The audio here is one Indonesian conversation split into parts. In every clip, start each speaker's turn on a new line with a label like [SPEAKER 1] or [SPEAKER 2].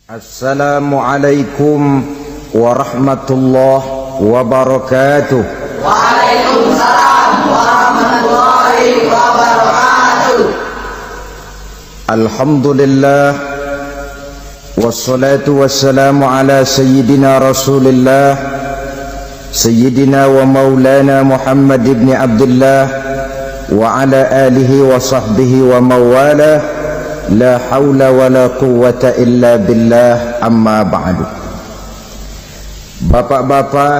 [SPEAKER 1] Assalamualaikum warahmatullahi wabarakatuh.
[SPEAKER 2] Waalaikumsalam warahmatullahi wabarakatuh.
[SPEAKER 1] Alhamdulillah wassalatu wassalamu ala sayyidina Rasulillah sayyidina wa maulana Muhammad ibn Abdullah wa ala alihi wa sahbihi wa mawalah. La haula wa la quwwata illa billah, amma ba'du. Bapak-bapak,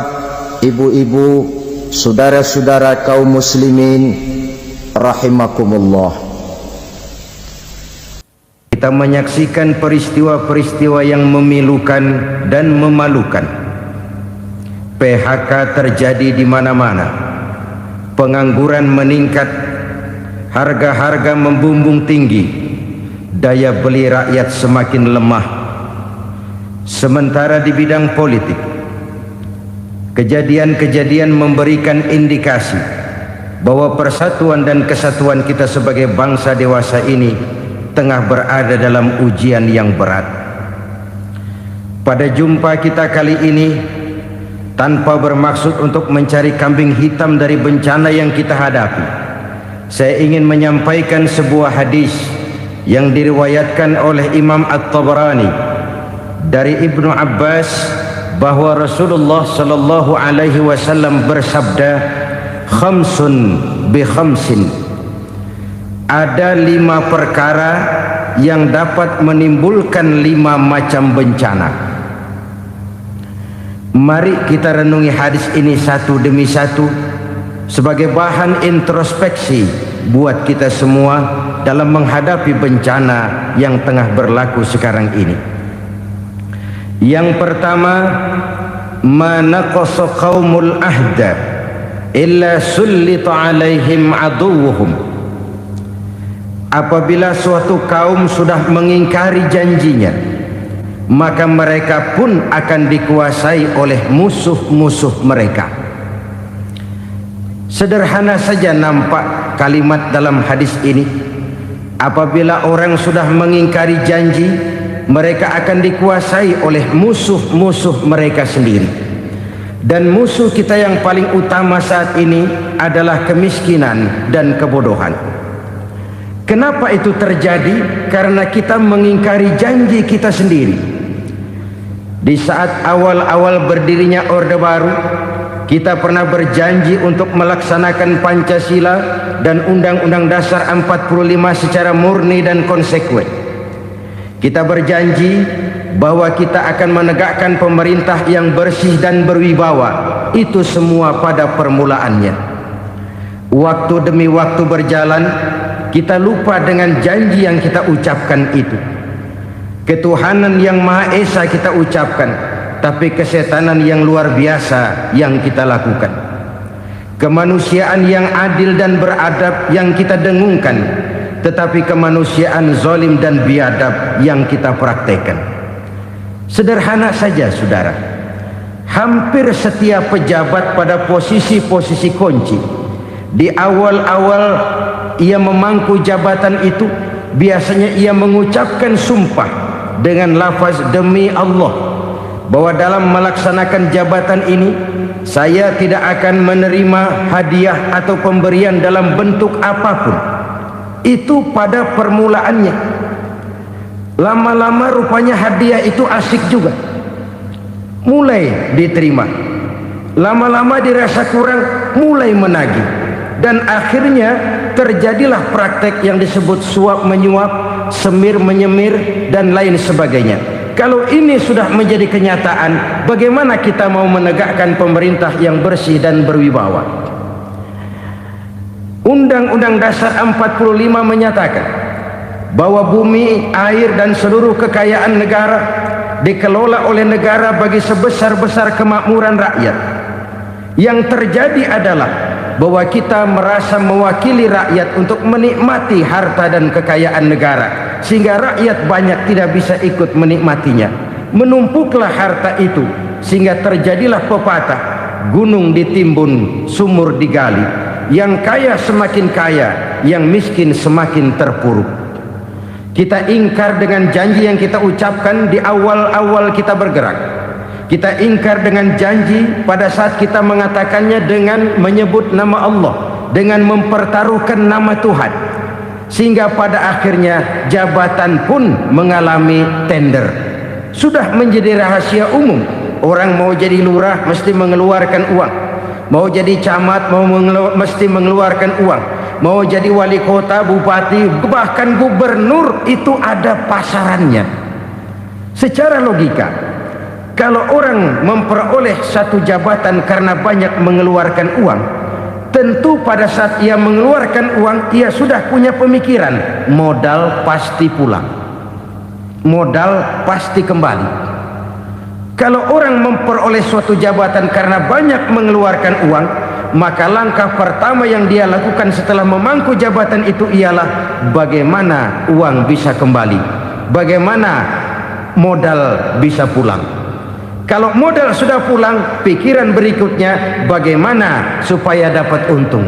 [SPEAKER 1] ibu-ibu, saudara-saudara kaum muslimin rahimakumullah. Kita menyaksikan peristiwa-peristiwa yang memilukan dan memalukan. PHK terjadi di mana-mana. Pengangguran meningkat, harga-harga membumbung tinggi. Daya beli rakyat semakin lemah. Sementara di bidang politik, kejadian-kejadian memberikan indikasi bahwa persatuan dan kesatuan kita sebagai bangsa dewasa ini tengah berada dalam ujian yang berat. Pada jumpa kita kali ini, tanpa bermaksud untuk mencari kambing hitam dari bencana yang kita hadapi, saya ingin menyampaikan sebuah hadis yang diriwayatkan oleh Imam At-Tabarani dari Ibnu Abbas bahwa Rasulullah sallallahu alaihi wasallam bersabda, khamsun bi khamsin, ada 5 perkara yang dapat menimbulkan 5 macam bencana. Mari kita renungi hadis ini satu demi satu sebagai bahan introspeksi buat kita semua dalam menghadapi bencana yang tengah berlaku sekarang ini. Yang pertama, manaqasa qaumul ahda illa sullita alaihim aduwwuhum. Apabila suatu kaum sudah mengingkari janjinya, maka mereka pun akan dikuasai oleh musuh-musuh mereka. Sederhana saja nampak kalimat dalam hadis ini. Apabila orang sudah mengingkari janji, mereka akan dikuasai oleh musuh-musuh mereka sendiri. Dan musuh kita yang paling utama saat ini adalah kemiskinan dan kebodohan. Kenapa itu terjadi? Karena kita mengingkari janji kita sendiri. Di saat awal-awal berdirinya Orde Baru, kita pernah berjanji untuk melaksanakan Pancasila dan Undang-Undang Dasar 45 secara murni dan konsekuen. Kita berjanji bahwa kita akan menegakkan pemerintah yang bersih dan berwibawa. Itu semua pada permulaannya. Waktu demi waktu berjalan, kita lupa dengan janji yang kita ucapkan itu. Ketuhanan yang Maha Esa kita ucapkan, tapi kesetanan yang luar biasa yang kita lakukan. Kemanusiaan yang adil dan beradab yang kita dengungkan, tetapi kemanusiaan zalim dan biadab yang kita praktekkan. Sederhana saja saudara, hampir setiap pejabat pada posisi-posisi kunci, di awal-awal ia memangku jabatan itu, biasanya ia mengucapkan sumpah dengan lafaz demi Allah, bahwa dalam melaksanakan jabatan ini saya tidak akan menerima hadiah atau pemberian dalam bentuk apapun. Itu pada permulaannya. Lama-lama rupanya hadiah itu asik juga, mulai diterima. Lama-lama dirasa kurang, mulai menagih. Dan akhirnya terjadilah praktek yang disebut suap menyuap, semir menyemir, dan lain sebagainya. Kalau ini sudah menjadi kenyataan, bagaimana kita mau menegakkan pemerintah yang bersih dan berwibawa? Undang-Undang Dasar 45 menyatakan bahwa bumi, air, dan seluruh kekayaan negara dikelola oleh negara bagi sebesar-besar kemakmuran rakyat. Yang terjadi adalah bahwa kita merasa mewakili rakyat untuk menikmati harta dan kekayaan negara, sehingga rakyat banyak tidak bisa ikut menikmatinya. Menumpuklah harta itu sehingga terjadilah pepatah, gunung ditimbun, sumur digali. Yang kaya semakin kaya, yang miskin semakin terpuruk. Kita ingkar dengan janji yang kita ucapkan di awal-awal kita bergerak. Kita ingkar dengan janji pada saat kita mengatakannya dengan menyebut nama Allah, dengan mempertaruhkan nama Tuhan, sehingga pada akhirnya jabatan pun mengalami tender. Sudah menjadi rahasia umum, orang mau jadi lurah mesti mengeluarkan uang, mau jadi camat mesti mengeluarkan uang, mau jadi wali kota, bupati, bahkan gubernur, itu ada pasarannya. Secara logika, kalau orang memperoleh satu jabatan karena banyak mengeluarkan uang, tentu pada saat ia mengeluarkan uang, ia sudah punya pemikiran, modal pasti pulang, modal pasti kembali. Kalau orang memperoleh suatu jabatan karena banyak mengeluarkan uang, maka langkah pertama yang dia lakukan setelah memangku jabatan itu ialah bagaimana uang bisa kembali, bagaimana modal bisa pulang. Kalau modal sudah pulang, pikiran berikutnya bagaimana supaya dapat untung.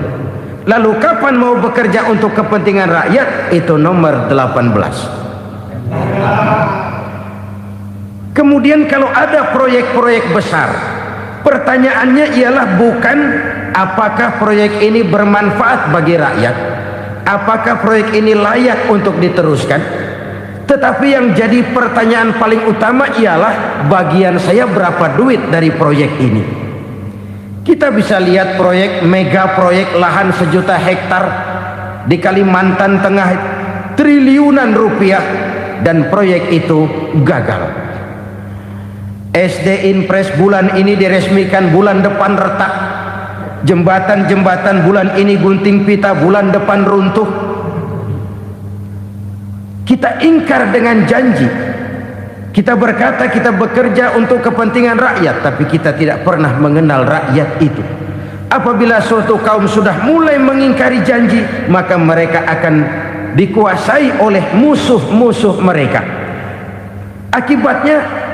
[SPEAKER 1] Lalu kapan mau bekerja untuk kepentingan rakyat, itu nomor 18. Kemudian kalau ada proyek-proyek besar, pertanyaannya ialah bukan apakah proyek ini bermanfaat bagi rakyat, apakah proyek ini layak untuk diteruskan, tetapi yang jadi pertanyaan paling utama ialah bagian saya berapa duit dari proyek ini. Kita bisa lihat proyek, mega proyek lahan 1 juta hektar di Kalimantan Tengah, triliunan rupiah, dan proyek itu gagal. SD Impres bulan ini diresmikan, bulan depan retak. Jembatan-jembatan bulan ini gunting pita, bulan depan runtuh. Kita ingkar dengan janji. Kita berkata kita bekerja untuk kepentingan rakyat, tapi kita tidak pernah mengenal rakyat itu. Apabila suatu kaum sudah mulai mengingkari janji, maka mereka akan dikuasai oleh musuh-musuh mereka. Akibatnya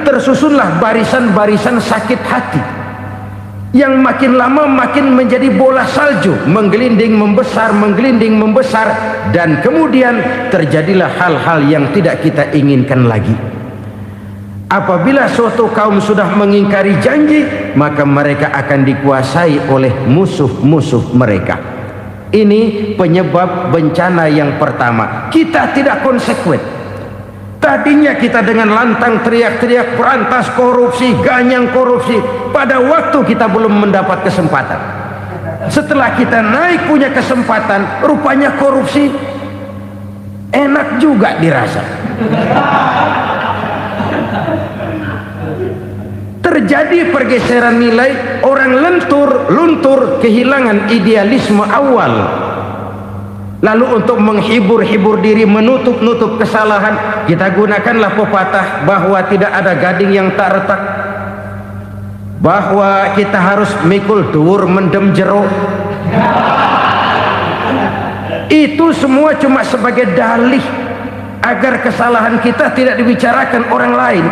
[SPEAKER 1] tersusunlah barisan-barisan sakit hati yang makin lama makin menjadi bola salju, menggelinding membesar, dan kemudian terjadilah hal-hal yang tidak kita inginkan lagi. Apabila suatu kaum sudah mengingkari janji, maka mereka akan dikuasai oleh musuh-musuh mereka. Ini penyebab bencana yang pertama. Kita tidak konsekuen. Tadinya kita dengan lantang teriak-teriak berantas korupsi, ganyang korupsi. Pada waktu kita belum mendapat kesempatan. Setelah kita naik punya kesempatan, rupanya korupsi enak juga dirasa. Terjadi pergeseran nilai, orang luntur, kehilangan idealisme awal. Lalu untuk menghibur-hibur diri, menutup-nutup kesalahan, kita gunakanlah pepatah bahwa tidak ada gading yang tak retak, bahwa kita harus mikul dhuwur mendem jero. Itu semua cuma sebagai dalih agar kesalahan kita tidak dibicarakan orang lain.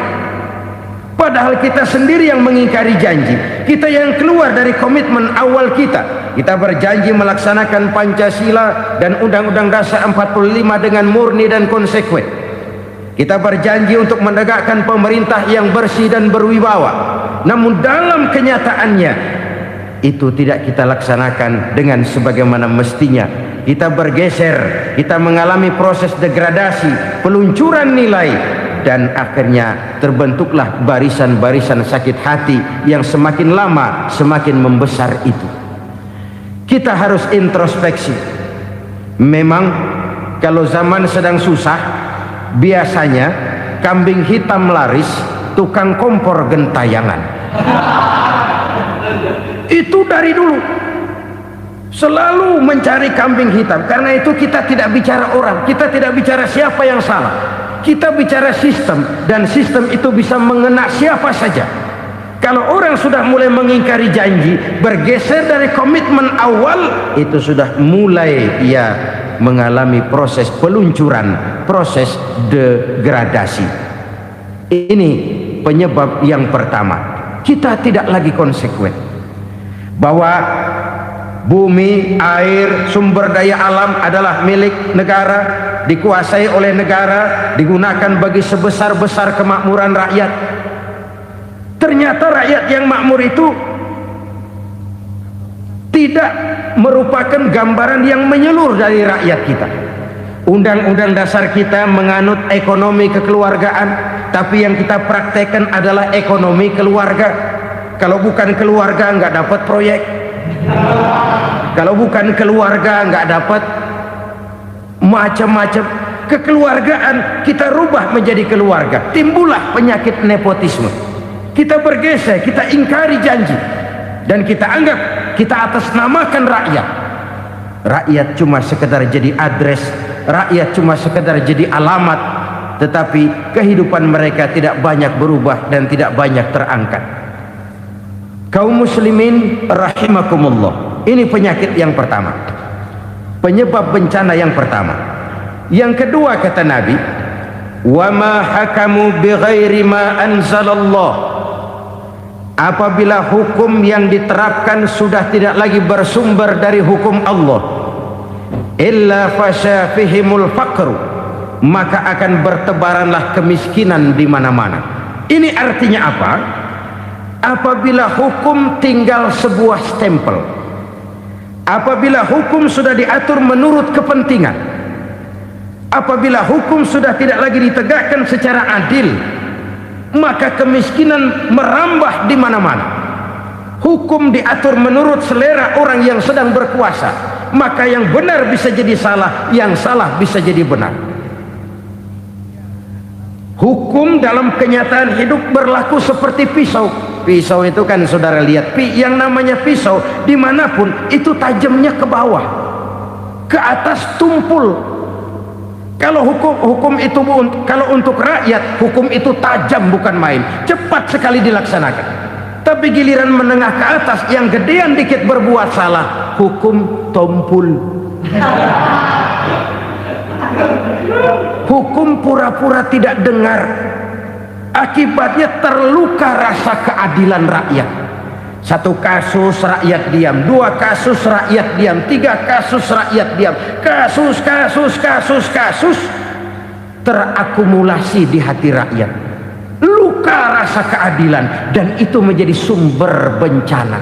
[SPEAKER 1] Padahal kita sendiri yang mengingkari janji. Kita yang keluar dari komitmen awal kita. Kita berjanji melaksanakan Pancasila dan Undang-Undang Dasar 45 dengan murni dan konsekuen. Kita berjanji untuk menegakkan pemerintah yang bersih dan berwibawa. Namun dalam kenyataannya itu tidak kita laksanakan dengan sebagaimana mestinya. Kita bergeser, kita mengalami proses degradasi, peluncuran nilai, dan akhirnya terbentuklah barisan-barisan sakit hati yang semakin lama semakin membesar itu. Kita harus introspeksi. Memang kalau zaman sedang susah, biasanya kambing hitam laris, tukang kompor gentayangan. Itu dari dulu selalu mencari kambing hitam. Karena itu kita tidak bicara orang, kita tidak bicara siapa yang salah, kita bicara sistem, dan sistem itu bisa mengena siapa saja. Kalau orang sudah mulai mengingkari janji, bergeser dari komitmen awal, itu sudah mulai ia mengalami proses peluncuran, proses degradasi. Ini penyebab yang pertama. Kita tidak lagi konsekuen. Bahwa Bumi, air, sumber daya alam adalah milik negara, dikuasai oleh negara, digunakan bagi sebesar-besar kemakmuran rakyat. Ternyata rakyat yang makmur itu tidak merupakan gambaran yang menyeluruh dari rakyat kita. Undang-undang dasar kita menganut ekonomi kekeluargaan, tapi yang kita praktekkan adalah ekonomi keluarga. Kalau bukan keluarga nggak dapat proyek. Kalau bukan keluarga nggak dapat macam-macam. Kekeluargaan kita rubah menjadi keluarga, timbullah penyakit nepotisme. Kita bergeser, kita ingkari janji, dan kita anggap kita atasnamakan rakyat. Rakyat cuma sekedar jadi address, rakyat cuma sekedar jadi alamat, tetapi kehidupan mereka tidak banyak berubah dan tidak banyak terangkat. Kaum muslimin rahimakumullah, ini penyakit yang pertama, penyebab bencana yang pertama. Yang kedua kata Nabi, wa ma hakamu bighairi ma anzalallah, apabila hukum yang diterapkan sudah tidak lagi bersumber dari hukum Allah, illa fasya fihimul faqru, maka akan bertebaranlah kemiskinan di mana-mana. Ini artinya apa? Apabila hukum tinggal sebuah stempel, apabila hukum sudah diatur menurut kepentingan, apabila hukum sudah tidak lagi ditegakkan secara adil, maka kemiskinan merambah di mana-mana. Hukum diatur menurut selera orang yang sedang berkuasa, maka yang benar bisa jadi salah, yang salah bisa jadi benar. Hukum dalam kenyataan hidup berlaku seperti pisau. Pisau itu kan saudara lihat, yang namanya pisau dimanapun itu tajamnya ke bawah, ke atas tumpul. Kalau hukum itu, kalau untuk rakyat, hukum itu tajam bukan main, cepat sekali dilaksanakan. Tapi giliran menengah ke atas, yang gedean dikit berbuat salah, hukum tumpul. Hukum pura-pura tidak dengar, akibatnya terluka rasa keadilan rakyat. Satu kasus rakyat diam, dua kasus rakyat diam, tiga kasus rakyat diam, kasus terakumulasi di hati rakyat, luka rasa keadilan, dan itu menjadi sumber bencana.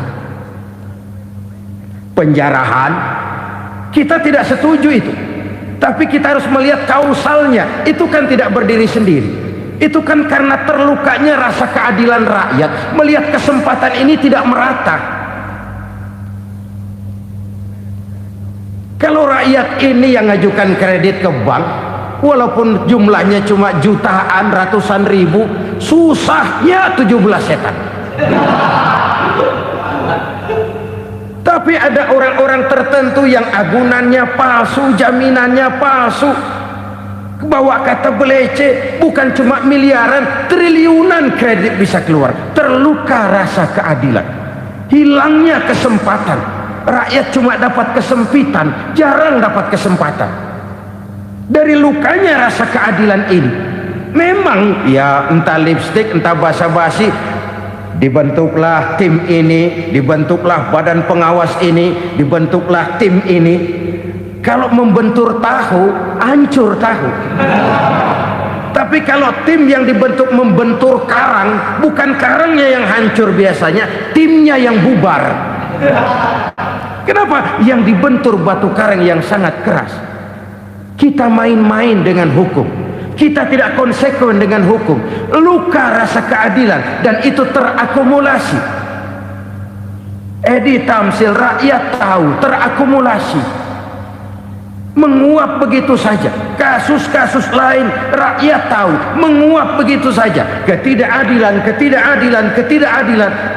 [SPEAKER 1] Penjarahan kita tidak setuju itu, tapi kita harus melihat kausalnya. Itu kan tidak berdiri sendiri, itu kan karena terlukanya rasa keadilan rakyat, melihat kesempatan ini tidak merata. Kalau rakyat ini yang ngajukan kredit ke bank, walaupun jumlahnya cuma jutaan, ratusan ribu, susahnya 17 setan. Tapi ada orang-orang tertentu yang agunannya palsu, jaminannya palsu, bawa kata belece, bukan cuma miliaran, triliunan kredit bisa keluar. Terluka rasa keadilan, hilangnya kesempatan. Rakyat cuma dapat kesempitan, jarang dapat kesempatan. Dari lukanya rasa keadilan ini, memang ya entah lipstik, entah basa-basi, dibentuklah tim ini, dibentuklah badan pengawas ini, dibentuklah tim ini. Kalau membentur tahu, hancur tahu. Tapi kalau tim yang dibentuk membentur karang, bukan karangnya yang hancur biasanya, timnya yang bubar. Kenapa? Yang dibentur batu karang yang sangat keras. Kita main-main dengan hukum, kita tidak konsekuen dengan hukum, luka rasa keadilan, dan itu terakumulasi. Edi Tamsil, rakyat tahu, terakumulasi, menguap begitu saja. Kasus-kasus lain rakyat tahu, menguap begitu saja. Ketidakadilan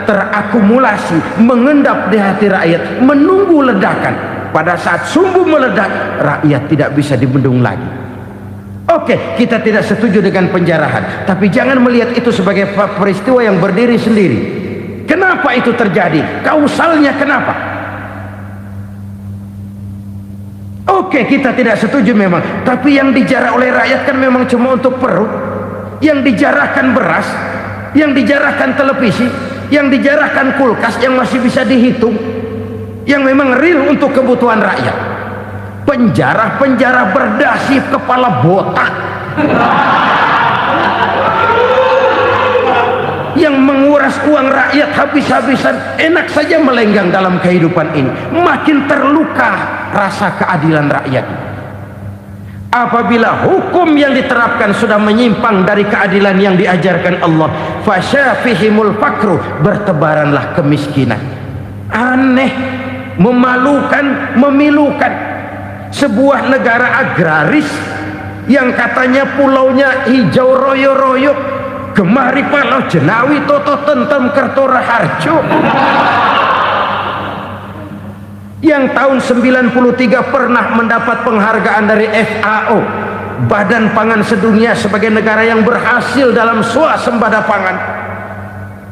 [SPEAKER 1] terakumulasi, mengendap di hati rakyat, menunggu ledakan. Pada saat sumbu meledak, rakyat tidak bisa dibendung lagi. Oke, kita tidak setuju dengan penjarahan, tapi jangan melihat itu sebagai peristiwa yang berdiri sendiri. Kenapa itu terjadi? Kausalnya kenapa? Oke, kita tidak setuju memang, tapi yang dijarah oleh rakyat kan memang cuma untuk perut. Yang dijarahkan beras, yang dijarahkan televisi, yang dijarahkan kulkas yang masih bisa dihitung. yang memang real untuk kebutuhan rakyat. Penjara-penjara berdasi kepala botak yang menguras uang rakyat habis-habisan, enak saja melenggang dalam kehidupan ini. Makin terluka rasa keadilan rakyat. Apabila hukum yang diterapkan sudah menyimpang dari keadilan yang diajarkan Allah, fasyafihimul fakru, bertebaranlah kemiskinan. Aneh, memalukan, memilukan. Sebuah negara agraris yang katanya pulaunya hijau royo-royo, Gemari Palau Jenawi Toto Tentem Kertora Harjo, yang tahun 93 pernah mendapat penghargaan dari FAO, Badan Pangan Sedunia, sebagai negara yang berhasil dalam swasembada pangan.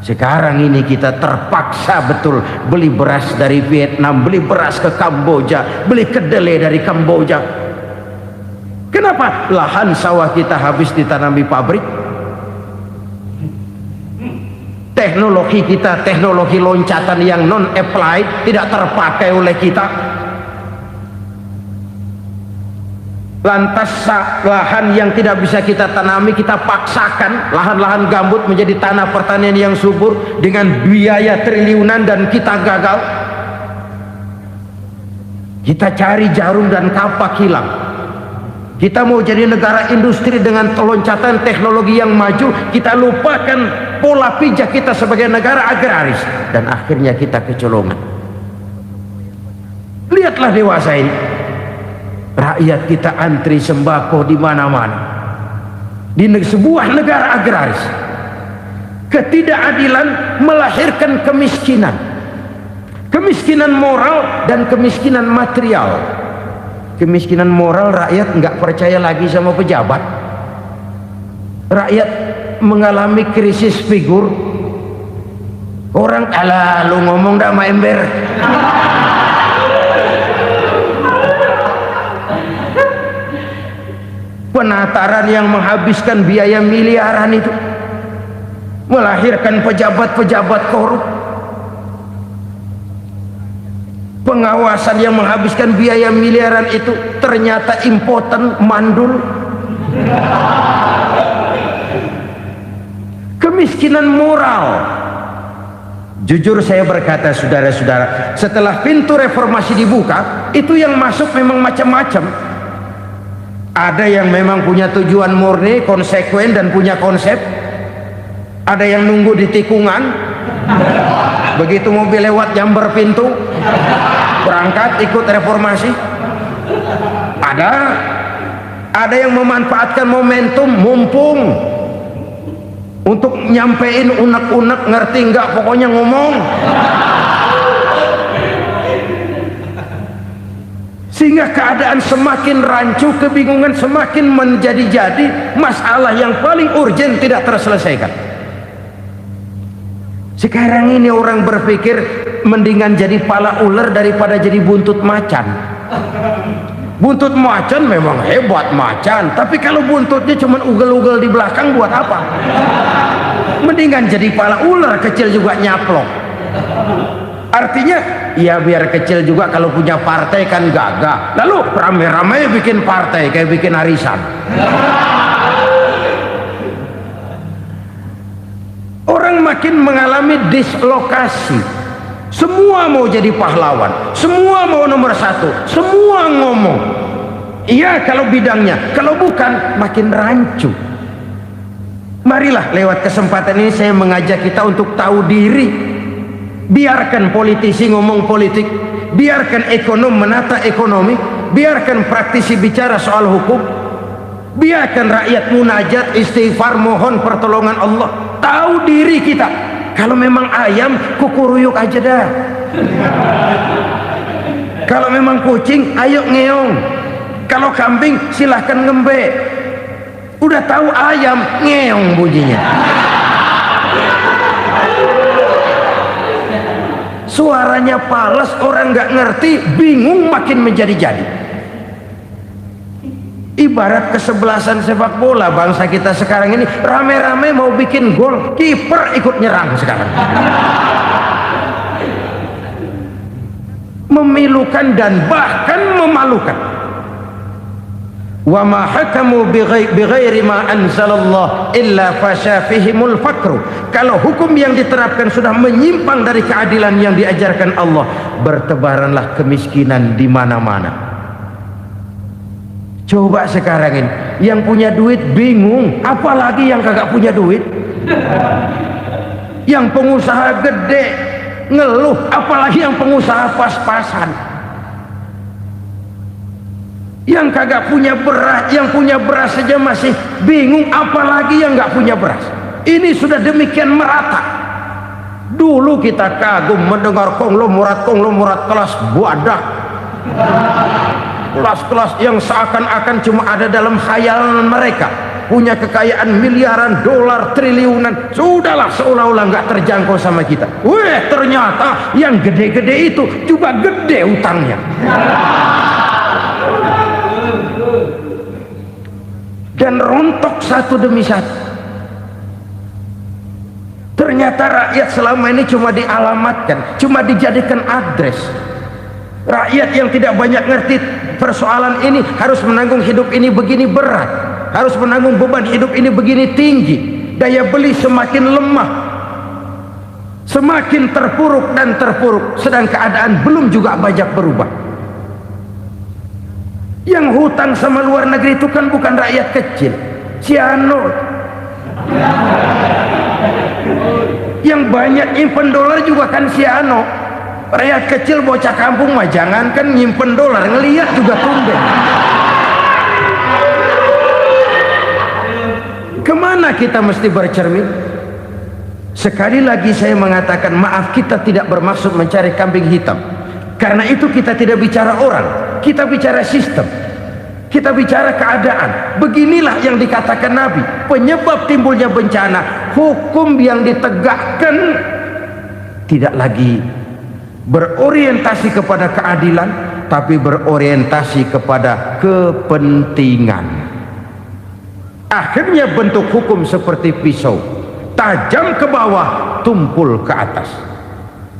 [SPEAKER 1] Sekarang ini kita terpaksa betul beli beras dari Vietnam, beli beras ke Kamboja, beli kedelai dari Kamboja. Kenapa? Lahan sawah kita habis ditanami pabrik. Teknologi kita, teknologi loncatan yang non applied, tidak terpakai oleh kita. Lantas lahan yang tidak bisa kita tanami, kita paksakan lahan-lahan gambut menjadi tanah pertanian yang subur dengan biaya triliunan, dan kita gagal. Kita cari jarum dan kapak hilang. Kita mau jadi negara industri dengan loncatan teknologi yang maju, kita lupakan pola pijak kita sebagai negara agraris, dan akhirnya kita kecolongan. Lihatlah dewasa ini, rakyat kita antri sembako di mana-mana. Di sebuah negara agraris, ketidakadilan melahirkan kemiskinan, kemiskinan moral dan kemiskinan material. Kemiskinan moral, rakyat nggak percaya lagi sama pejabat. Rakyat mengalami krisis figur. Orang, alah lu ngomong dah sama ember. Penataran yang menghabiskan biaya miliaran itu melahirkan pejabat-pejabat korup. Pengawasan yang menghabiskan biaya miliaran itu ternyata impoten, mandul. Kemiskinan moral. Jujur saya berkata, saudara-saudara, setelah pintu reformasi dibuka, itu yang masuk memang macam-macam. Ada yang memang punya tujuan murni, konsekuen, dan punya konsep. Ada yang nunggu di tikungan, begitu mobil lewat nyamber pintu, berangkat ikut reformasi. Ada yang memanfaatkan momentum, mumpung, untuk nyampein unek-unek, ngerti nggak, pokoknya ngomong. Sehingga keadaan semakin rancu, kebingungan semakin menjadi-jadi, masalah yang paling urgent tidak terselesaikan. Sekarang ini orang berpikir mendingan jadi pala ular daripada jadi buntut macan. Buntut macan memang hebat macan, tapi kalau buntutnya cuma ugel-ugel di belakang buat apa? Mendingan jadi pala ular, kecil juga nyaplok. Artinya ya biar kecil juga kalau punya partai kan gagah. Lalu rame-rame bikin partai kayak bikin arisan. Orang makin mengalami dislokasi. Semua mau jadi pahlawan, semua mau nomor satu, semua ngomong. Iya kalau bidangnya, kalau bukan makin rancu. Marilah lewat kesempatan ini saya mengajak kita untuk tahu diri. Biarkan politisi ngomong politik, biarkan ekonom menata ekonomi, biarkan praktisi bicara soal hukum, biarkan rakyat munajat, istighfar, mohon pertolongan Allah. Tahu diri kita. Kalau memang ayam, kukuruyuk aja dah. Kalau memang kucing, ayo ngeong. Kalau kambing, silahkan ngembe. Udah tahu ayam, ngeong bunyinya. Suaranya palas, orang nggak ngerti, bingung, makin menjadi-jadi. Ibarat kesebelasan sepak bola bangsa kita sekarang ini, rame-rame mau bikin gol, kiper ikut nyerang sekarang. memilukan dan bahkan memalukan. Wa ma hakamu bighairi ma anzalallah illa fasha fihimul fakru. Kalau hukum yang diterapkan sudah menyimpang dari keadilan yang diajarkan Allah, bertebaranlah kemiskinan di mana-mana. Coba sekarang ini yang punya duit bingung, apalagi yang kagak punya duit. Yang pengusaha gede ngeluh, apalagi yang pengusaha pas-pasan. Yang kagak punya beras, yang punya beras saja masih bingung, apalagi yang nggak punya beras. Ini sudah demikian merata. Dulu kita kagum mendengar konglomerat kelas buadah, kelas-kelas yang seakan-akan cuma ada dalam khayalan mereka, punya kekayaan miliaran dolar, triliunan. Sudahlah, seolah-olah nggak terjangkau sama kita. Weh, ternyata yang gede-gede itu juga gede utangnya. Dan rontok satu demi satu. Ternyata rakyat selama ini cuma dialamatkan, cuma dijadikan adres. Rakyat yang tidak banyak ngerti persoalan ini harus menanggung hidup ini begini berat, harus menanggung beban hidup ini begini tinggi, daya beli semakin lemah, semakin terpuruk dan terpuruk, sedang keadaan belum juga banyak berubah. Yang hutang sama luar negeri itu kan bukan rakyat kecil, Ciano. Yang banyak nyimpen dolar juga kan Ciano. Rakyat kecil bocah kampung mah jangankan nyimpen dolar, ngelihat juga tumben. Kemana kita mesti bercermin? Sekali lagi saya mengatakan, maaf, kita tidak bermaksud mencari kambing hitam. Karena itu kita tidak bicara orang, kita bicara sistem, kita bicara keadaan. Beginilah yang dikatakan Nabi, penyebab timbulnya bencana, hukum yang ditegakkan tidak lagi berorientasi kepada keadilan, tapi berorientasi kepada kepentingan. Akhirnya bentuk hukum seperti pisau, tajam ke bawah, tumpul ke atas.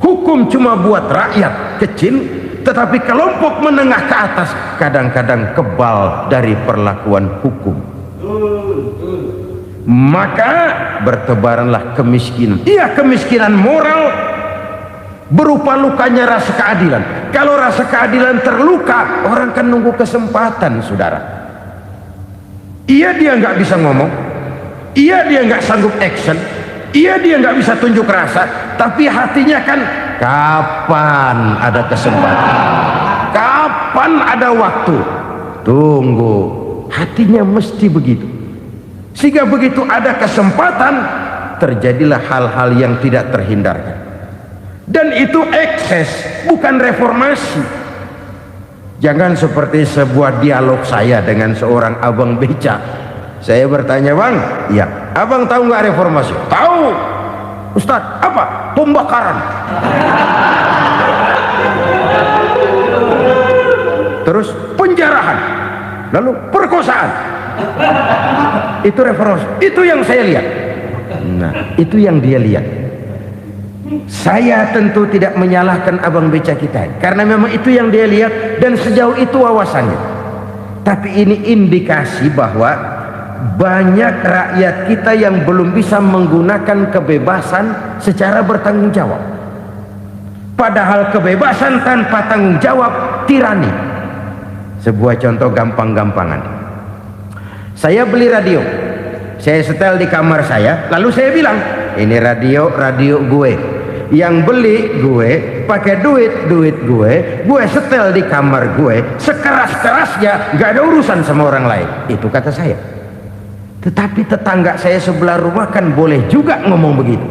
[SPEAKER 1] Hukum cuma buat rakyat kecil, tetapi kelompok menengah ke atas kadang-kadang kebal dari perlakuan hukum. Maka bertebaranlah kemiskinan. Iya, kemiskinan moral berupa lukanya rasa keadilan. Kalau rasa keadilan terluka, orang kan nunggu kesempatan, saudara. Iya, dia nggak bisa ngomong, iya dia nggak sanggup action, iya dia nggak bisa tunjuk rasa, tapi hatinya kan, kapan ada kesempatan, kapan ada waktu, tunggu. Hatinya mesti begitu. Sehingga begitu ada kesempatan, terjadilah hal-hal yang tidak terhindarkan. Dan itu ekses, bukan reformasi. Jangan seperti sebuah dialog saya dengan seorang abang beca. Saya bertanya, bang, iya, abang tahu nggak reformasi? Tahu. Ustadz, apa? Pembakaran. Terus penjarahan, lalu perkosaan. Itu reformasi. Itu yang saya lihat. Nah, itu yang dia lihat. Saya tentu tidak menyalahkan abang beca kita, karena memang itu yang dia lihat dan sejauh itu wawasannya. Tapi ini indikasi bahwa banyak rakyat kita yang belum bisa menggunakan kebebasan secara bertanggung jawab. Padahal kebebasan tanpa tanggung jawab tirani. Sebuah contoh gampang-gampangan. Saya beli radio, saya setel di kamar saya, lalu saya bilang, ini radio gue. Yang beli gue, pakai duit gue setel di kamar gue, sekeras-kerasnya, gak ada urusan sama orang lain. Itu kata saya. Tetapi tetangga saya sebelah rumah kan boleh juga ngomong begitu.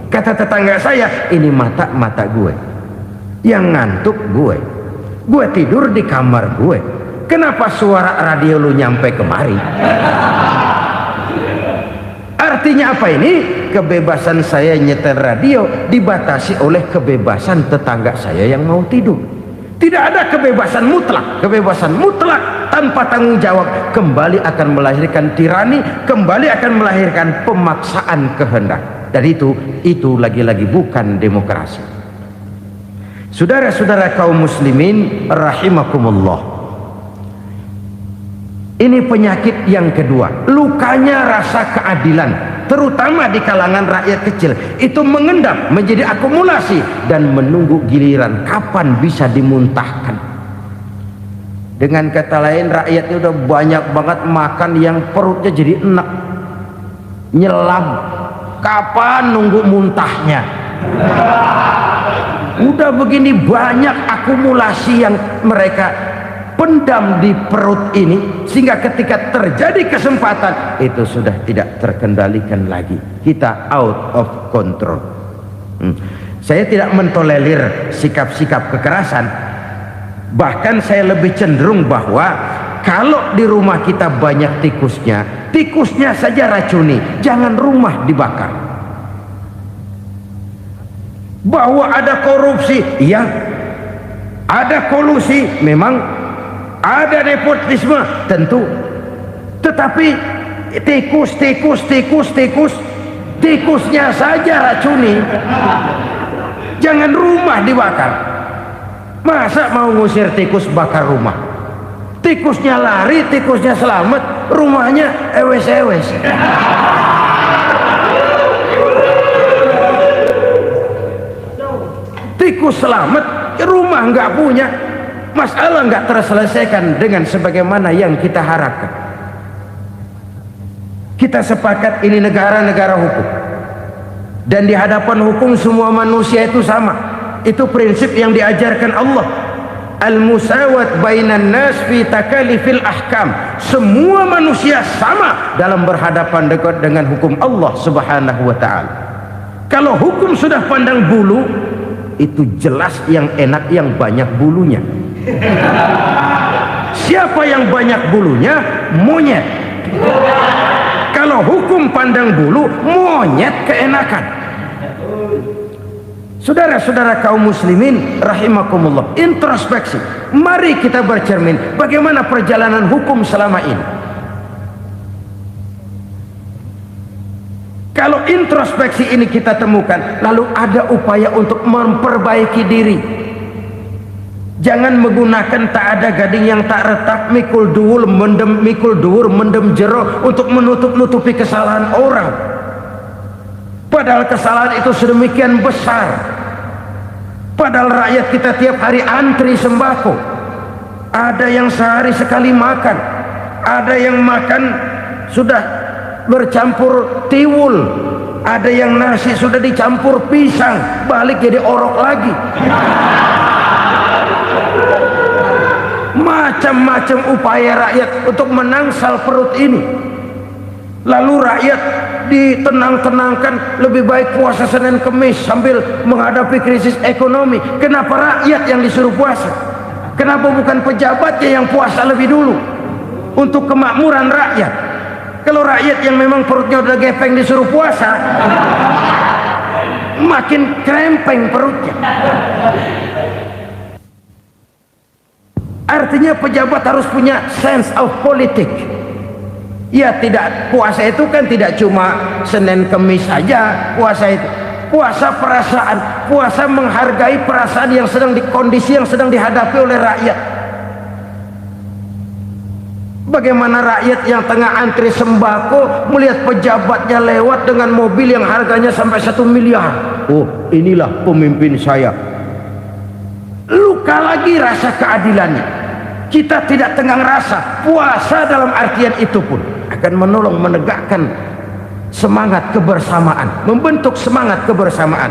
[SPEAKER 1] Kata tetangga saya, ini mata gue, yang ngantuk gue tidur di kamar gue, kenapa suara radio lu nyampe kemari? Artinya apa ini? Kebebasan saya nyetel radio dibatasi oleh kebebasan tetangga saya yang mau tidur. Tidak ada kebebasan mutlak. Kebebasan mutlak tanpa tanggung jawab kembali akan melahirkan tirani, kembali akan melahirkan pemaksaan kehendak. Dan itu lagi-lagi bukan demokrasi. Saudara-saudara kaum muslimin rahimakumullah, ini penyakit yang kedua, lukanya rasa keadilan, terutama di kalangan rakyat kecil. Itu mengendap menjadi akumulasi dan menunggu giliran kapan bisa dimuntahkan. Dengan kata lain, rakyatnya udah banyak banget makan yang perutnya jadi enak, nyelam, kapan nunggu muntahnya. Udah begini banyak akumulasi yang mereka pendam di perut ini, sehingga ketika terjadi kesempatan itu sudah tidak terkendalikan lagi. Kita out of control. Saya tidak mentolerir sikap-sikap kekerasan, bahkan saya lebih cenderung bahwa kalau di rumah kita banyak tikusnya saja racuni, jangan rumah dibakar. Bahwa ada korupsi, iya, ada kolusi, memang ada nepotisme, tentu, tetapi tikusnya saja racuni, jangan rumah dibakar. Masa mau ngusir tikus bakar rumah? Tikusnya lari, tikusnya selamat, rumahnya ewes-ewes. Tikus selamat, rumah nggak punya, masalah nggak terselesaikan dengan sebagaimana yang kita harapkan. Kita sepakat ini negara hukum, dan di hadapan hukum semua manusia itu sama. Itu prinsip yang diajarkan Allah. Al-musawat bainan nas fi takalifil ahkam. Semua manusia sama dalam berhadapan dekat dengan hukum Allah Subhanahu wa ta'ala. Kalau hukum sudah pandang bulu, itu jelas yang enak yang banyak bulunya. Siapa yang banyak bulunya? Monyet. Kalau hukum pandang bulu, monyet keenakan. Saudara-saudara kaum muslimin rahimakumullah, introspeksi. Mari kita bercermin bagaimana perjalanan hukum selama ini. Kalau introspeksi ini kita temukan, lalu ada upaya untuk memperbaiki diri. Jangan menggunakan tak ada gading yang tak retak, mikul duwur mendem jero untuk menutupi kesalahan orang. Padahal kesalahan itu sedemikian besar. Padahal rakyat kita tiap hari antri sembako. Ada yang sehari sekali makan, ada yang makan sudah bercampur tiwul, ada yang nasi sudah dicampur pisang, balik jadi orok lagi. Macam-macam upaya rakyat untuk menangsal perut ini. Lalu rakyat ditenang-tenangkan, lebih baik puasa Senin Kemis sambil menghadapi krisis ekonomi. Kenapa rakyat yang disuruh puasa? Kenapa bukan pejabatnya yang puasa lebih dulu untuk kemakmuran rakyat? Kalau rakyat yang memang perutnya udah gepeng disuruh puasa, makin krempeng perutnya. Artinya pejabat harus punya sense of politik. Ya, tidak, puasa itu kan tidak cuma Senin Kemis saja. Puasa itu puasa perasaan, puasa menghargai perasaan yang sedang kondisi yang sedang dihadapi oleh rakyat. Bagaimana rakyat yang tengah antri sembako melihat pejabatnya lewat dengan mobil yang harganya sampai 1 miliar. Oh, inilah pemimpin saya. Luka lagi rasa keadilannya. Kita tidak tenggang rasa. Puasa dalam artian itu pun akan menolong menegakkan semangat kebersamaan, membentuk semangat kebersamaan.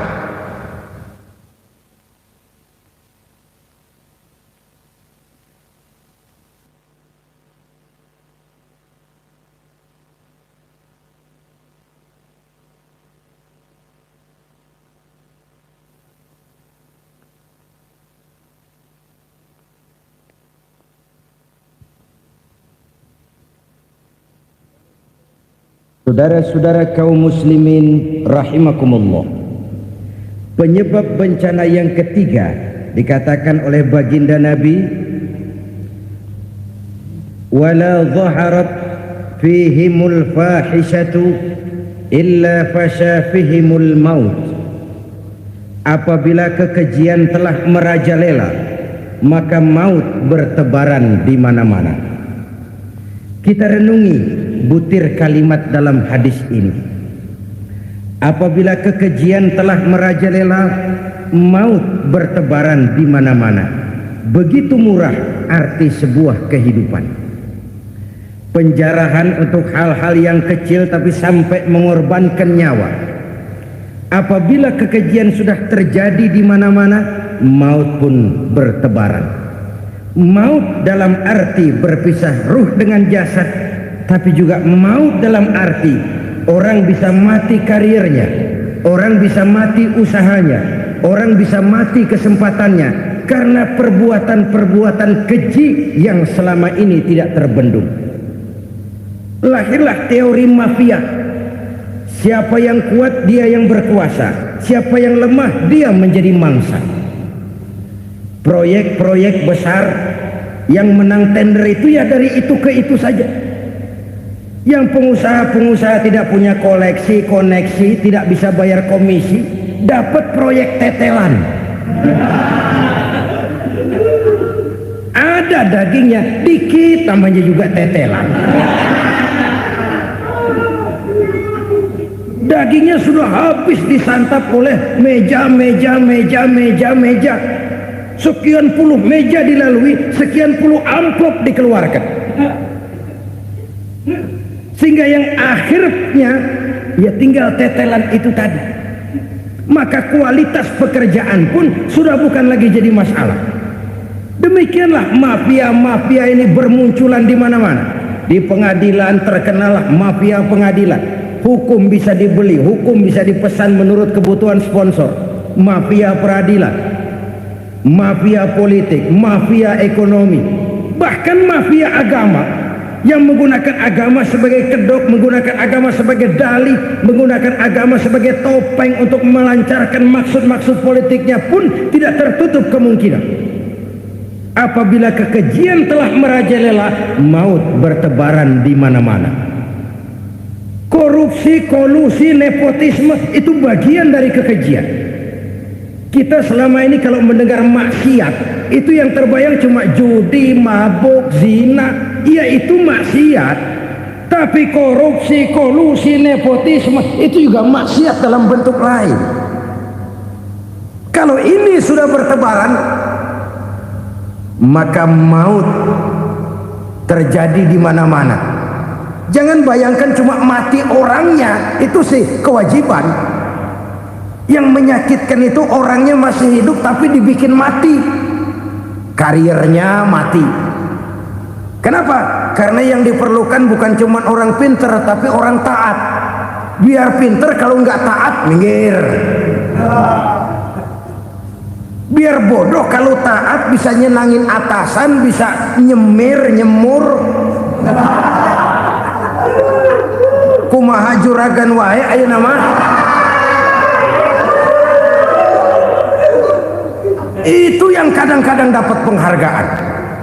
[SPEAKER 1] Saudara-saudara kaum muslimin rahimakumullah, penyebab bencana yang ketiga dikatakan oleh baginda Nabi, wala zaharat fihimul fahishatu illa fasha fihimul maut. Apabila kekejian telah merajalela, maka maut bertebaran di mana-mana. Kita renungi butir kalimat dalam hadis ini. Apabila kekejian telah merajalela, maut bertebaran di mana-mana. Begitu murah arti sebuah kehidupan. Penjarahan untuk hal-hal yang kecil tapi sampai mengorbankan nyawa. Apabila kekejian sudah terjadi di mana-mana, maut pun bertebaran. Maut dalam arti berpisah ruh dengan jasad, tapi juga maut dalam arti orang bisa mati karirnya, orang bisa mati usahanya, orang bisa mati kesempatannya karena perbuatan-perbuatan keji yang selama ini tidak terbendung. Lahirlah teori mafia. Siapa yang kuat dia yang berkuasa, siapa yang lemah dia menjadi mangsa. Proyek-proyek besar yang menang tender itu ya dari itu ke itu saja. Yang pengusaha-pengusaha tidak punya koneksi, tidak bisa bayar komisi, dapat proyek tetelan. Ada dagingnya dikit, namanya juga tetelan. Dagingnya sudah habis disantap oleh meja. Sekian puluh meja dilalui, sekian puluh amplop dikeluarkan. Sehingga yang akhirnya ya tinggal tetelan itu tadi. Maka kualitas pekerjaan pun sudah bukan lagi jadi masalah. Demikianlah mafia-mafia ini bermunculan di mana-mana. Di pengadilan terkenallah mafia pengadilan. Hukum bisa dibeli, hukum bisa dipesan menurut kebutuhan sponsor. Mafia peradilan, mafia politik, mafia ekonomi, bahkan mafia agama yang menggunakan agama sebagai kedok, menggunakan agama sebagai dalih, menggunakan agama sebagai topeng untuk melancarkan maksud-maksud politiknya pun tidak tertutup kemungkinan. Apabila kekejian telah merajalela, maut bertebaran di mana-mana. Korupsi, kolusi, nepotisme itu bagian dari kekejian. Kita selama ini kalau mendengar maksiat, itu yang terbayang cuma judi, mabuk, zina. Iya, itu maksiat. Tapi korupsi, kolusi, nepotisme itu juga maksiat dalam bentuk lain. Kalau ini sudah bertebaran, maka maut terjadi di mana-mana. Jangan bayangkan cuma mati orangnya, itu sih kewajiban. Yang menyakitkan itu orangnya masih hidup tapi dibikin mati, karirnya mati. Kenapa? Karena yang diperlukan bukan cuma orang pinter tapi orang taat. Biar pinter, kalau nggak taat minggir. Biar bodoh, kalau taat bisa nyenangin atasan, bisa nyemur. Kumaha juragan wae ayeuna mah. Itu yang kadang-kadang dapat penghargaan.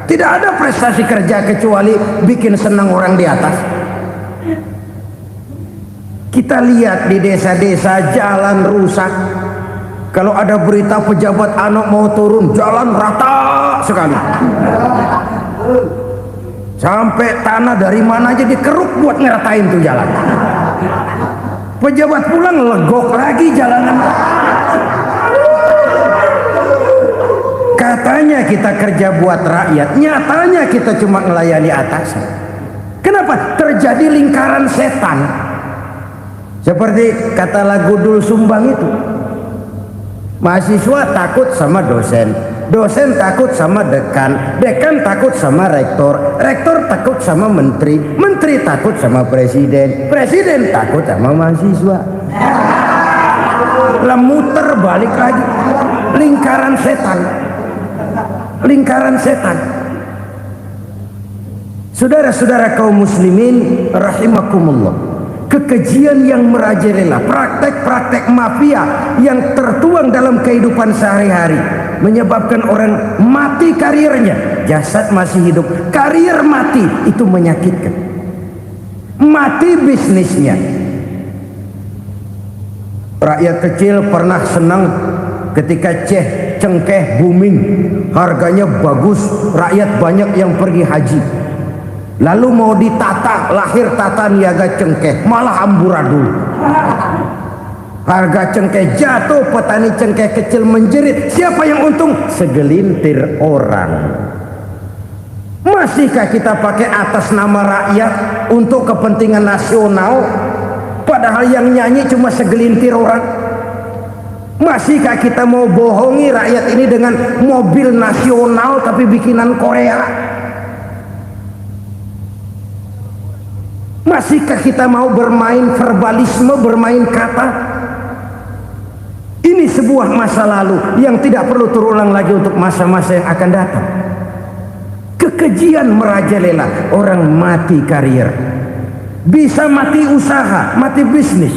[SPEAKER 1] Tidak ada prestasi kerja kecuali bikin senang orang di atas. Kita lihat di desa-desa jalan rusak. Kalau ada berita pejabat anak mau turun, jalan rata sekali. Sampai tanah dari mana aja dikeruk buat ngeratain tuh jalan. Pejabat pulang legok lagi jalanan. Katanya kita kerja buat rakyat, nyatanya kita cuma melayani atasan. Kenapa? Terjadi lingkaran setan. Seperti kata lagu Dul Sumbang itu. Mahasiswa takut sama dosen, dosen takut sama dekan, dekan takut sama rektor, rektor takut sama menteri, menteri takut sama presiden, presiden takut sama mahasiswa. Muter balik lagi, lingkaran setan, lingkaran setan. Saudara-saudara kaum muslimin rahimakumullah, kekejian yang merajalela, praktek-praktek mafia yang tertuang dalam kehidupan sehari-hari menyebabkan orang mati karirnya, jasad masih hidup, karir mati, itu menyakitkan. Mati bisnisnya. Rakyat kecil pernah senang ketika cengkeh booming, harganya bagus, rakyat banyak yang pergi haji, lalu mau ditata, lahir tata niaga cengkeh, malah amburadul. Harga cengkeh jatuh, petani cengkeh kecil menjerit. Siapa yang untung? Segelintir orang. Masihkah kita pakai atas nama rakyat untuk kepentingan nasional, padahal yang nyanyi cuma segelintir orang? Masihkah kita mau bohongi rakyat ini dengan mobil nasional tapi bikinan Korea? Masihkah kita mau bermain verbalisme, bermain kata? Ini sebuah masa lalu yang tidak perlu terulang lagi untuk masa-masa yang akan datang. Kekejian merajalela, orang mati karier, bisa mati usaha, mati bisnis.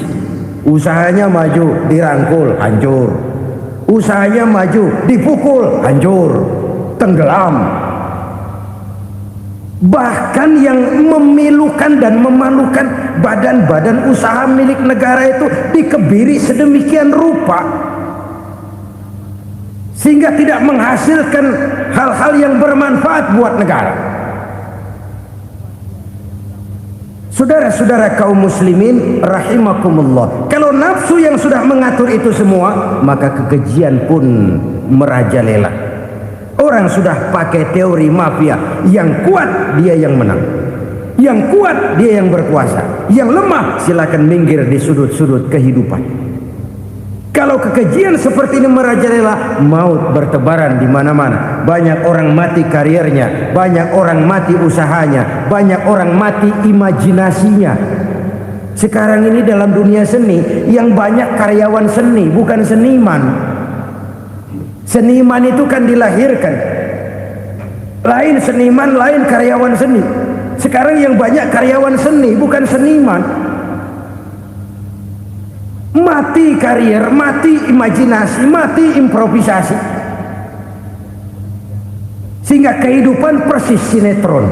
[SPEAKER 1] Usahanya maju, dirangkul, hancur. Usahanya maju, dipukul, hancur, tenggelam. Bahkan yang memilukan dan memalukan, badan-badan usaha milik negara itu dikebiri sedemikian rupa sehingga tidak menghasilkan hal-hal yang bermanfaat buat negara. Saudara-saudara kaum muslimin rahimakumullah, kalau nafsu yang sudah mengatur itu semua, maka kekejian pun merajalela. Orang sudah pakai teori mafia, yang kuat dia yang menang, yang kuat dia yang berkuasa, yang lemah silakan minggir di sudut-sudut kehidupan. Kalau kekejian seperti ini merajalela, maut bertebaran di mana-mana. Banyak orang mati kariernya, banyak orang mati usahanya, banyak orang mati imajinasinya. Sekarang ini dalam dunia seni yang banyak karyawan seni, bukan seniman. Seniman itu kan dilahirkan, lain seniman, lain karyawan seni. Sekarang yang banyak karyawan seni, bukan seniman. Mati karier, mati imajinasi, mati improvisasi, sehingga kehidupan persis sinetron.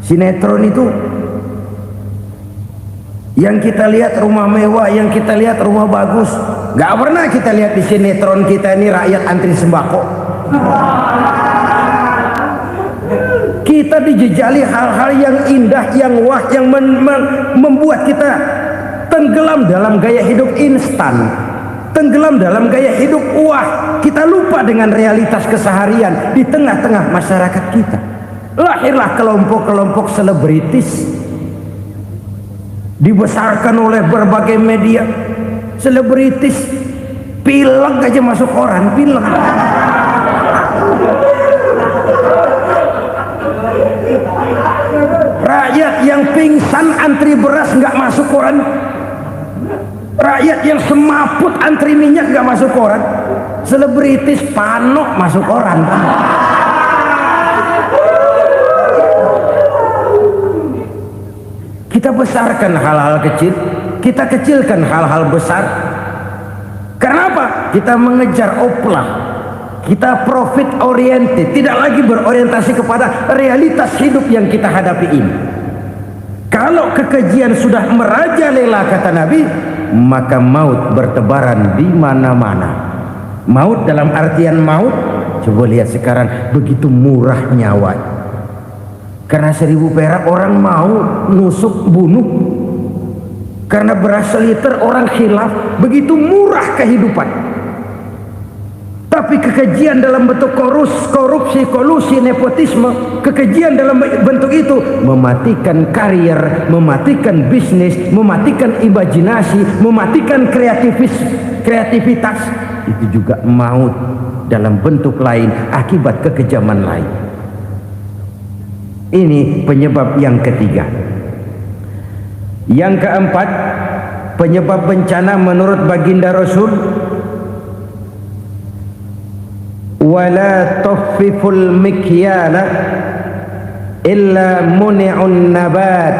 [SPEAKER 1] Sinetron itu yang kita lihat rumah mewah, yang kita lihat rumah bagus. Gak pernah kita lihat di sinetron kita ini rakyat antri sembako. Kita dijejali hal-hal yang indah, yang wah, yang membuat kita tenggelam dalam gaya hidup instan, tenggelam dalam gaya hidup wah. Kita lupa dengan realitas keseharian di tengah-tengah masyarakat kita. Lahirlah kelompok-kelompok selebritis, dibesarkan oleh berbagai media. Selebritis pilek aja masuk koran, pilek. Rakyat yang pingsan antri beras nggak masuk koran. Rakyat yang semaput antri minyak nggak masuk koran. Selebritis panok masuk koran. Kita besarkan hal-hal kecil, kita kecilkan hal-hal besar. Karena apa? Kita mengejar oplah, kita profit oriented, tidak lagi berorientasi kepada realitas hidup yang kita hadapi ini. Kalau kekejian sudah merajalela, kata Nabi, maka maut bertebaran di mana-mana. Maut dalam artian maut, coba lihat sekarang begitu murah nyawa. Karena 1000 perak orang mau nusuk bunuh. Karena beras seliter orang khilaf, begitu murah kehidupan. Tapi kekejian dalam bentuk korupsi, kolusi, nepotisme, kekejian dalam bentuk itu mematikan karier, mematikan bisnis, mematikan imajinasi, mematikan kreativitas. Itu juga maut dalam bentuk lain akibat kekejaman lain. Ini penyebab yang ketiga. Yang keempat, penyebab bencana menurut baginda Rasul, wala tuffiful mikyala illa muni'un nabat.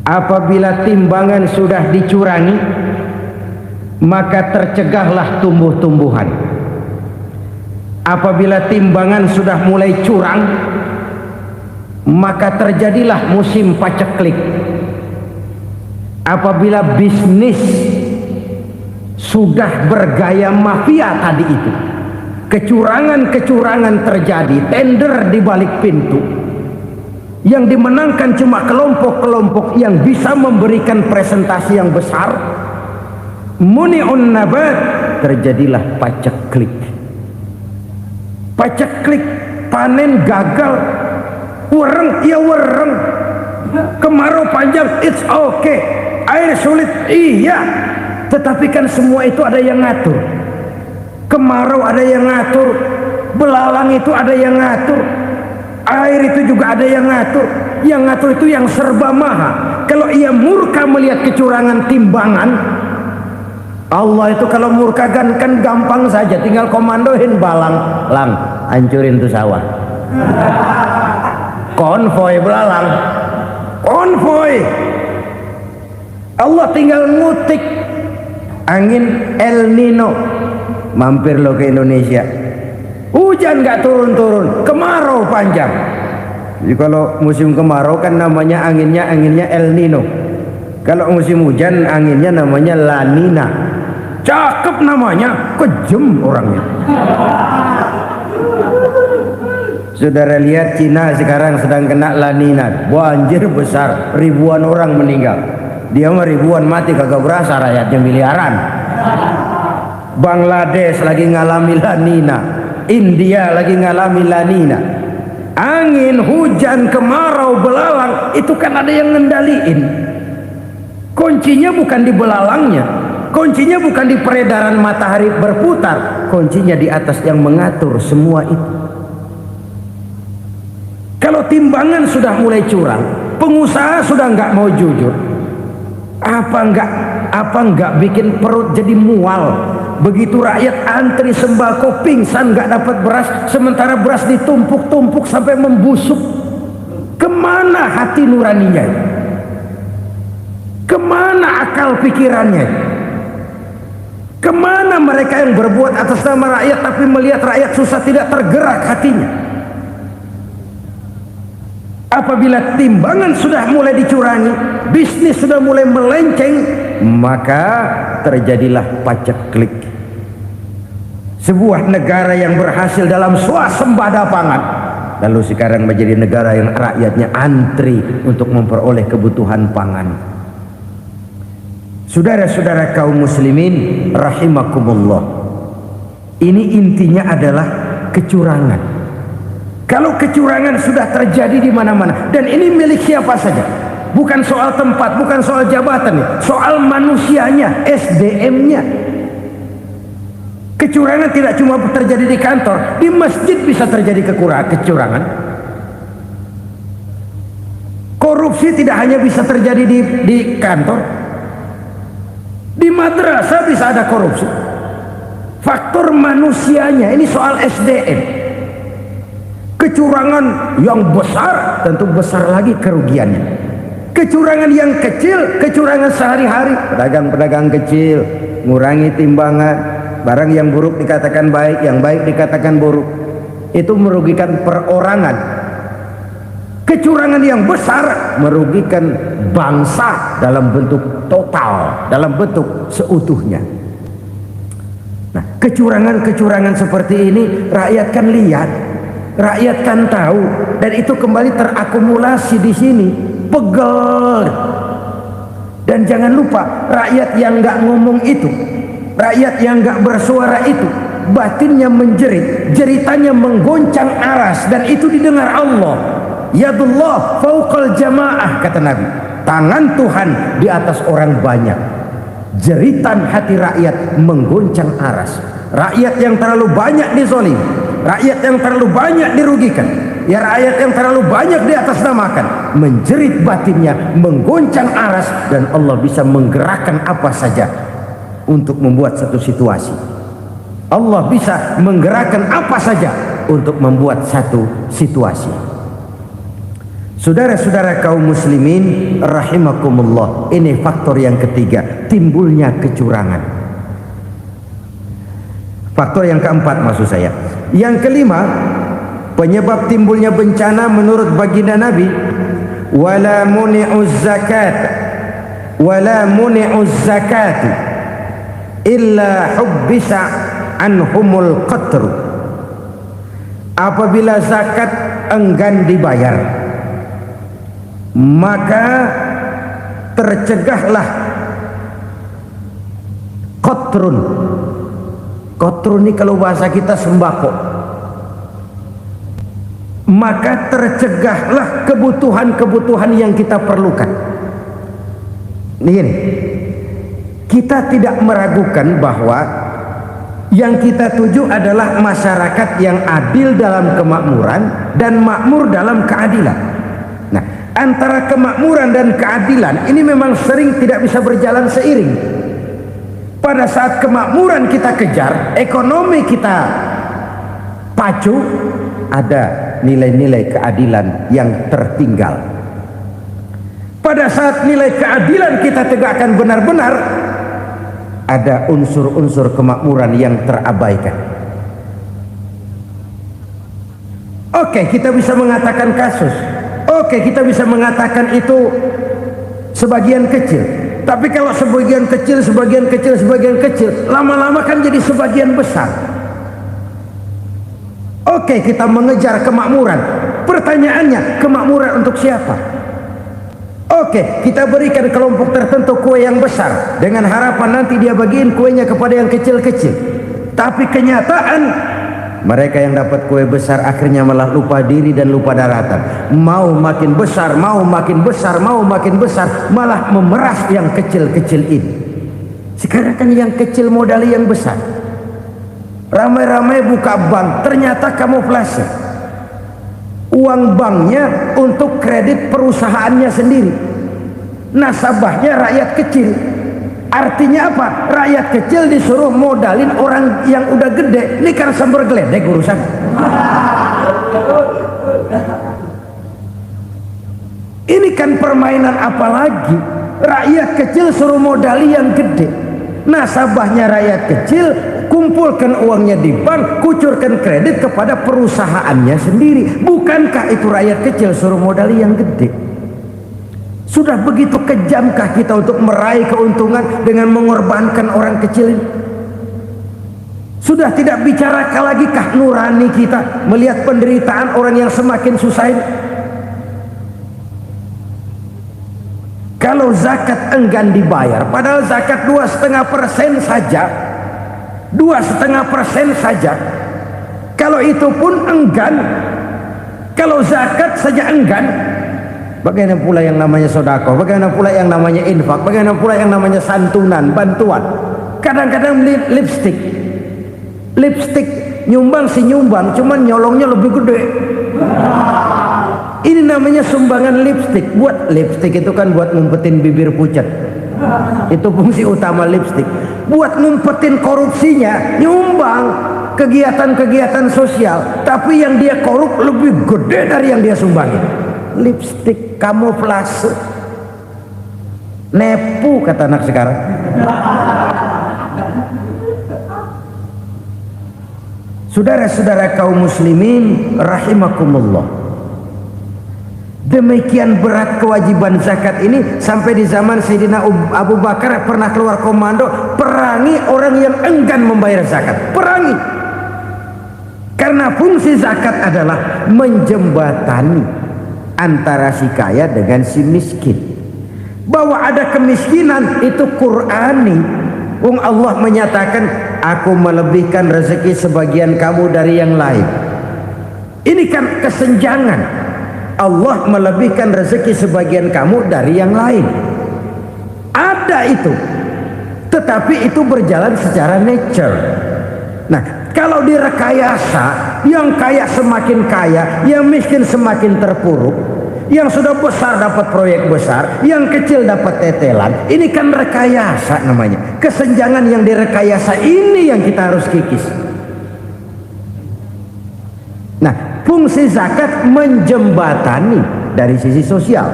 [SPEAKER 1] Apabila timbangan sudah dicurangi, maka tercegahlah tumbuh-tumbuhan. Apabila timbangan sudah mulai curang, maka terjadilah musim paceklik. Apabila bisnis sudah bergaya mafia tadi itu. Kecurangan-kecurangan terjadi, tender di balik pintu. Yang dimenangkan cuma kelompok-kelompok yang bisa memberikan presentasi yang besar. Muni'un nabat, terjadilah paceklik. Paceklik, panen gagal, wereng ya wereng, kemarau panjang it's okay, air sulit iya, tetapi kan semua itu ada yang ngatur. Kemarau ada yang ngatur, belalang itu ada yang ngatur, air itu juga ada yang ngatur. Yang ngatur itu yang serba maha. Kalau ia murka melihat kecurangan timbangan, Allah itu kalau murka kan gampang saja, tinggal komandoin balang, lang, hancurin tuh sawah. Konvoy belalang, konvoy. Allah tinggal ngutik angin El Nino. Mampir lo ke Indonesia, hujan nggak turun-turun, kemarau panjang. Jadi kalau musim kemarau kan namanya anginnya El Nino. Kalau musim hujan anginnya namanya La Nina. Cakep namanya, kejem orangnya. Saudara lihat Cina sekarang sedang kena La Nina, banjir besar, ribuan orang meninggal. Dia mah ribuan mati kagak berasa, rakyatnya miliaran. Bangladesh lagi ngalami La Nina, India lagi ngalami La Nina. Angin, hujan, kemarau, belalang itu kan ada yang ngendaliin. Kuncinya bukan di belalangnya, kuncinya bukan di peredaran matahari berputar, kuncinya di atas yang mengatur semua itu. Kalau timbangan sudah mulai curang, pengusaha sudah nggak mau jujur, apa nggak bikin perut jadi mual. Begitu rakyat antri sembako pingsan nggak dapat beras, sementara beras ditumpuk-tumpuk sampai membusuk. Kemana hati nuraninya? Kemana akal pikirannya? Kemana mereka yang berbuat atas nama rakyat tapi melihat rakyat susah tidak tergerak hatinya? Apabila timbangan sudah mulai dicurangi, bisnis sudah mulai melenceng, maka terjadilah paceklik. Sebuah negara yang berhasil dalam swasembada pangan, lalu sekarang menjadi negara yang rakyatnya antri untuk memperoleh kebutuhan pangan. Saudara-saudara kaum muslimin rahimakumullah, ini intinya adalah kecurangan. Kalau kecurangan sudah terjadi di mana-mana, dan ini milik siapa saja, bukan soal tempat, bukan soal jabatan, soal manusianya, SDM-nya. Kecurangan tidak cuma terjadi di kantor, di masjid bisa terjadi kecurangan. Korupsi tidak hanya bisa terjadi di kantor, di madrasah bisa ada korupsi. Faktor manusianya, ini soal SDM. Kecurangan yang besar tentu besar lagi kerugiannya. Kecurangan yang kecil, kecurangan sehari-hari, pedagang-pedagang kecil ngurangi timbangan, barang yang buruk dikatakan baik, yang baik dikatakan buruk, itu merugikan perorangan. Kecurangan yang besar merugikan bangsa dalam bentuk total, dalam bentuk seutuhnya. Nah, kecurangan-kecurangan seperti ini rakyat kan lihat, rakyat kan tahu, dan itu kembali terakumulasi di sini, pegel. Dan jangan lupa, rakyat yang nggak ngomong itu, rakyat yang nggak bersuara itu, batinnya menjerit, jeritannya menggoncang aras, dan itu didengar Allah. Yadullah fauqal jamaah, kata Nabi, tangan Tuhan di atas orang banyak. Jeritan hati rakyat menggoncang aras. Rakyat yang terlalu banyak dizolim, rakyat yang terlalu banyak dirugikan, ya rakyat yang terlalu banyak di atas namakan, menjerit batinnya, menggoncang aras, dan Allah bisa menggerakkan apa saja untuk membuat satu situasi. Allah bisa menggerakkan apa saja untuk membuat satu situasi. Saudara-saudara kaum muslimin rahimakumullah, ini faktor yang ketiga, timbulnya kecurangan. Faktor yang keempat maksud saya. Yang kelima, penyebab timbulnya bencana menurut baginda Nabi, wala muni'uz zakat wala muni'uz zakat illa hubbisa anhumul qatru. Apabila zakat enggan dibayar, maka tercegahlah qatrun. Qatrun ini kalau bahasa kita sembako. Maka tercegahlah kebutuhan-kebutuhan yang kita perlukan. Ini kita tidak meragukan bahwa yang kita tuju adalah masyarakat yang adil dalam kemakmuran dan makmur dalam keadilan. Nah, antara kemakmuran dan keadilan ini memang sering tidak bisa berjalan seiring. Pada saat kemakmuran kita kejar, ekonomi kita pacu, ada nilai-nilai keadilan yang tertinggal. Pada saat nilai keadilan kita tegakkan benar-benar, ada unsur-unsur kemakmuran yang terabaikan. Oke, kita bisa mengatakan kasus. Oke, kita bisa mengatakan itu sebagian kecil. Tapi kalau sebagian kecil, lama-lama kan jadi sebagian besar. Oke, kita mengejar kemakmuran. Pertanyaannya, kemakmuran untuk siapa? Oke, kita berikan kelompok tertentu kue yang besar dengan harapan nanti dia bagiin kuenya kepada yang kecil-kecil. Tapi kenyataan mereka yang dapat kue besar akhirnya malah lupa diri dan lupa daratan. Mau makin besar, malah memeras yang kecil-kecil ini. Sekarang kan yang kecil modali yang besar. Ramai-ramai buka bank, ternyata kamuflase. Uang banknya untuk kredit perusahaannya sendiri, nasabahnya rakyat kecil. Artinya apa? Rakyat kecil disuruh modalin orang yang udah gede. Ini kan sambar geledek urusan. Ini kan permainan apa lagi? Rakyat kecil suruh modali yang gede, nasabahnya rakyat kecil, kumpulkan uangnya di bank, kucurkan kredit kepada perusahaannya sendiri. Bukankah itu rakyat kecil suruh modali yang gede? Sudah begitu kejamkah kita untuk meraih keuntungan dengan mengorbankan orang kecil ini? Sudah tidak bicara lagi kah nurani kita melihat penderitaan orang yang semakin susah ini? Kalau zakat enggan dibayar, padahal zakat 2,5% saja, 2,5% saja. Kalau itu pun enggan, kalau zakat saja enggan, bagaimana pula yang namanya sodako, bagaimana pula yang namanya infak, bagaimana pula yang namanya santunan, bantuan. Kadang-kadang beli lipstick nyumbang si nyumbang, cuman nyolongnya lebih gede. Ini namanya sumbangan lipstick. Buat lipstick itu kan buat ngumpetin bibir pucat, itu fungsi utama lipstick. Buat ngumpetin korupsinya, nyumbang kegiatan-kegiatan sosial, tapi yang dia korup lebih gede dari yang dia sumbangin. Lipstick kamuflase, nepu kata anak sekarang. Saudara-saudara kaum muslimin rahimakumullah, demikian berat kewajiban zakat ini sampai di zaman Sayyidina Abu Bakar pernah keluar komando perangi orang yang enggan membayar zakat. Perangi, karena fungsi zakat adalah menjembatani antara si kaya dengan si miskin. Bahwa ada kemiskinan itu Qur'ani. Allah menyatakan, aku melebihkan rezeki sebagian kamu dari yang lain. Ini kan kesenjangan. Allah melebihkan rezeki sebagian kamu dari yang lain. Ada itu, tetapi itu berjalan secara nature. Nah, kalau direkayasa, yang kaya semakin kaya, yang miskin semakin terpuruk, yang sudah besar dapat proyek besar, yang kecil dapat tetelan. Ini kan rekayasa namanya. Kesenjangan yang direkayasa ini yang kita harus kikis. Nah, fungsi zakat menjembatani dari sisi sosial.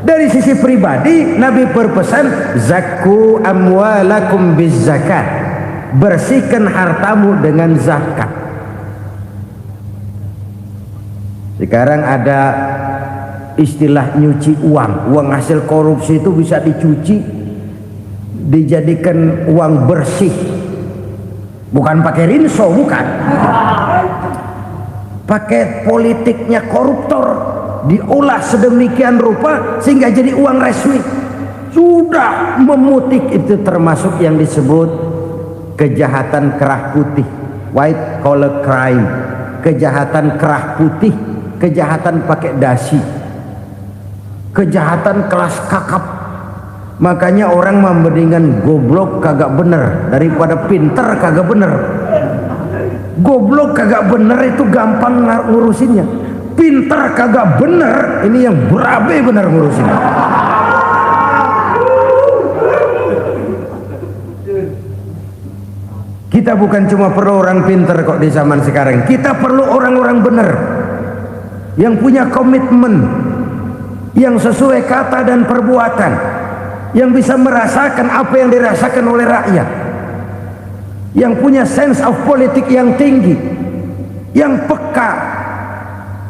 [SPEAKER 1] Dari sisi pribadi, Nabi berpesan, zakku amwalakum biz zakat. Bersihkan hartamu dengan zakat. Sekarang ada istilah nyuci uang. Uang hasil korupsi itu bisa dicuci, dijadikan uang bersih, bukan pakai rinso, bukan, pakai politiknya koruptor, diolah sedemikian rupa sehingga jadi uang resmi, sudah memutik. Itu termasuk yang disebut kejahatan kerah putih, white collar crime, kejahatan kerah putih, kejahatan pakai dasi, kejahatan kelas kakap. Makanya orang mendingan goblok kagak bener daripada pinter kagak bener. Goblok kagak bener itu gampang ngurusinnya, pinter kagak bener ini yang berabe bener ngurusinnya. Kita bukan cuma perlu orang pinter kok di zaman sekarang, kita perlu orang-orang bener yang punya komitmen, yang sesuai kata dan perbuatan, yang bisa merasakan apa yang dirasakan oleh rakyat, yang punya sense of politik yang tinggi, yang peka,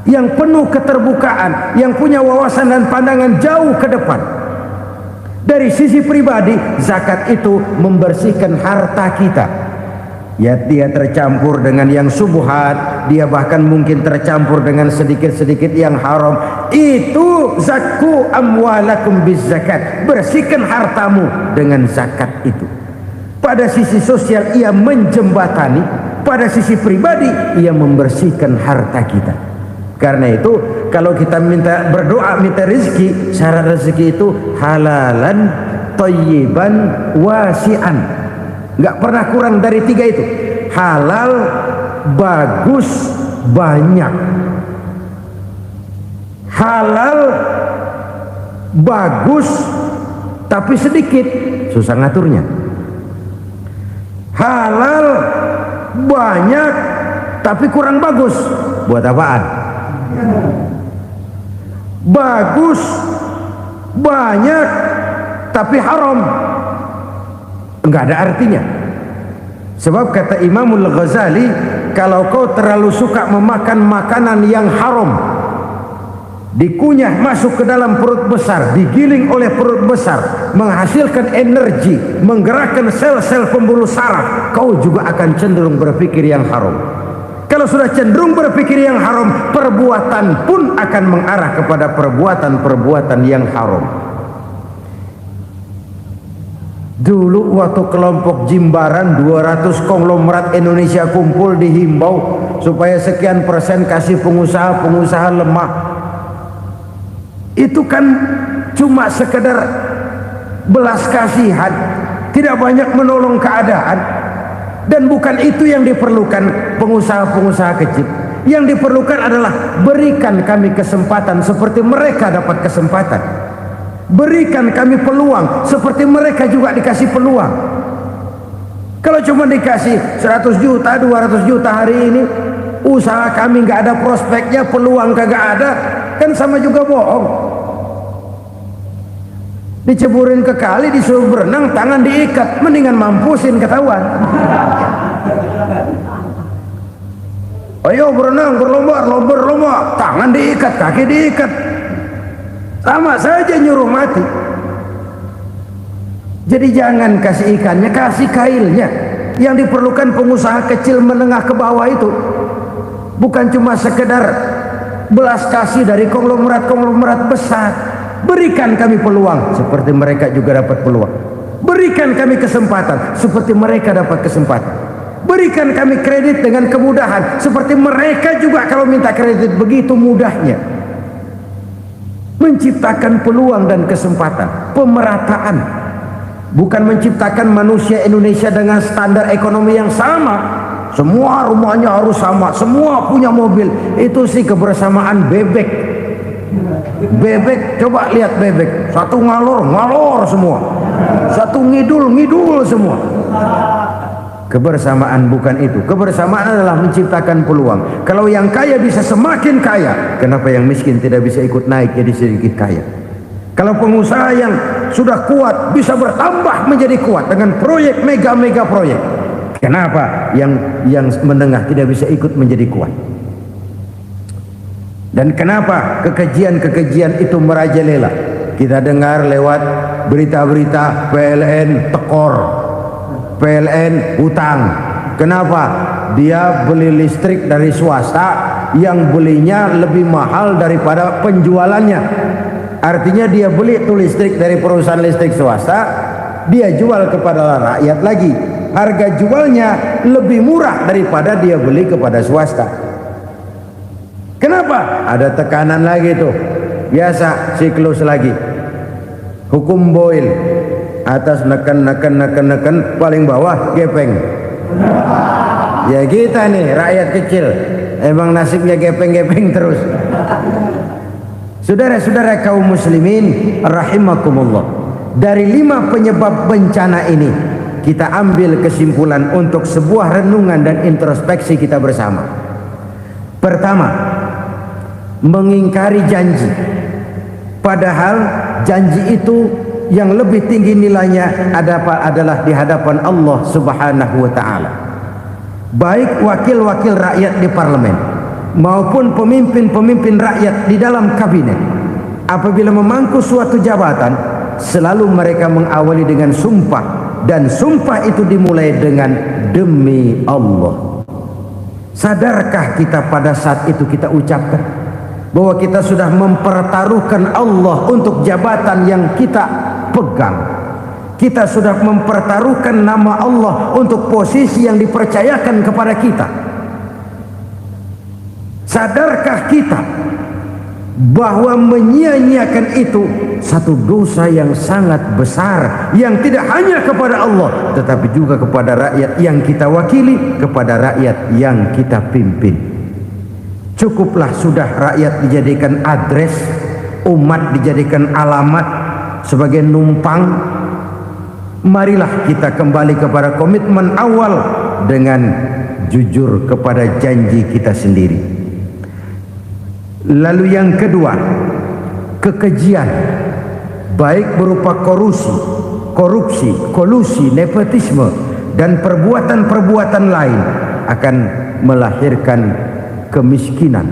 [SPEAKER 1] yang penuh keterbukaan, yang punya wawasan dan pandangan jauh ke depan. Dari sisi pribadi, zakat itu membersihkan harta kita. Ya, dia tercampur dengan yang subuhat, dia bahkan mungkin tercampur dengan sedikit-sedikit yang haram. Itu zakku amwalakum bizzakat, bersihkan hartamu dengan zakat itu. Pada sisi sosial ia menjembatani, pada sisi pribadi ia membersihkan harta kita. Karena itu kalau kita minta berdoa, minta rezeki, syarat rezeki itu halalan thayyiban wasi'an. Nggak pernah kurang dari 3 itu. Halal, bagus, banyak. Halal, bagus, tapi sedikit, susah ngaturnya. Halal, banyak, tapi kurang bagus, buat apaan? Bagus, banyak, tapi haram, enggak ada artinya. Sebab kata Imamul Ghazali, kalau kau terlalu suka memakan makanan yang haram, dikunyah masuk ke dalam perut besar, digiling oleh perut besar, menghasilkan energi, menggerakkan sel-sel pembuluh saraf, kau juga akan cenderung berpikir yang haram. Kalau sudah cenderung berpikir yang haram, perbuatan pun akan mengarah kepada perbuatan-perbuatan yang haram. Dulu waktu kelompok Jimbaran 200 konglomerat Indonesia kumpul, dihimbau supaya sekian persen kasih pengusaha-pengusaha lemah. Itu kan cuma sekedar belas kasihan, tidak banyak menolong keadaan. Dan bukan itu yang diperlukan pengusaha-pengusaha kecil. Yang diperlukan adalah berikan kami kesempatan seperti mereka dapat kesempatan. Berikan kami peluang seperti mereka juga dikasih peluang. Kalau cuma dikasih 100 juta, 200 juta hari ini, usaha kami nggak ada prospeknya, peluang kagak ada, kan sama juga bohong. Diceburin ke kali, disuruh berenang, tangan diikat, mendingan mampusin ketahuan. Ayo berenang, berlomba, tangan diikat, kaki diikat, sama saja nyuruh mati. Jadi jangan kasih ikannya, kasih kailnya. Yang diperlukan pengusaha kecil menengah ke bawah itu bukan cuma sekedar belas kasih dari konglomerat-konglomerat besar. Berikan kami peluang seperti mereka juga dapat peluang. Berikan kami kesempatan seperti mereka dapat kesempatan. Berikan kami kredit dengan kemudahan seperti mereka juga kalau minta kredit begitu mudahnya. Menciptakan peluang dan kesempatan, pemerataan. Bukan menciptakan manusia Indonesia dengan standar ekonomi yang sama. Semua rumahnya harus sama, semua punya mobil. Itu sih kebersamaan bebek. Bebek, coba lihat bebek, satu ngalor semua, satu ngidul semua. Kebersamaan bukan itu. Kebersamaan adalah menciptakan peluang. Kalau yang kaya bisa semakin kaya, kenapa yang miskin tidak bisa ikut naik jadi sedikit kaya? Kalau pengusaha yang sudah kuat bisa bertambah menjadi kuat dengan proyek mega proyek, kenapa yang menengah tidak bisa ikut menjadi kuat? Dan kenapa kekejian itu merajalela? Kita dengar lewat berita-berita PLN tekor, PLN hutang. Kenapa? Dia beli listrik dari swasta yang belinya lebih mahal daripada penjualannya. Artinya dia beli itu listrik dari perusahaan listrik swasta, dia jual kepada rakyat lagi. Harga jualnya lebih murah daripada dia beli kepada swasta. Kenapa? Ada tekanan lagi tuh. Biasa siklus lagi. Hukum Boyle. Atas neken, paling bawah gepeng. Ya kita nih rakyat kecil, emang nasibnya gepeng-gepeng terus. Saudara-saudara kaum muslimin rahimakumullah, dari 5 penyebab bencana ini kita ambil kesimpulan untuk sebuah renungan dan introspeksi kita bersama. Pertama, mengingkari janji, padahal janji itu yang lebih tinggi nilainya adalah di hadapan Allah Subhanahu wa ta'ala. Baik wakil-wakil rakyat di parlemen maupun pemimpin-pemimpin rakyat di dalam kabinet, apabila memangku suatu jabatan, selalu mereka mengawali dengan sumpah, dan sumpah itu dimulai dengan demi Allah. Sadarkah kita pada saat itu kita ucapkan bahwa kita sudah mempertaruhkan Allah untuk jabatan yang kita pegang? Kita sudah mempertaruhkan nama Allah untuk posisi yang dipercayakan kepada kita. Sadarkah kita bahwa menyia-nyiakan itu satu dosa yang sangat besar, yang tidak hanya kepada Allah tetapi juga kepada rakyat yang kita wakili, kepada rakyat yang kita pimpin. Cukuplah sudah rakyat dijadikan adres, umat dijadikan alamat sebagai numpang. Marilah kita kembali kepada komitmen awal dengan jujur kepada janji kita sendiri. Lalu yang kedua, kekejian, baik berupa korupsi, kolusi, nepotisme, dan perbuatan-perbuatan lain akan melahirkan kemiskinan.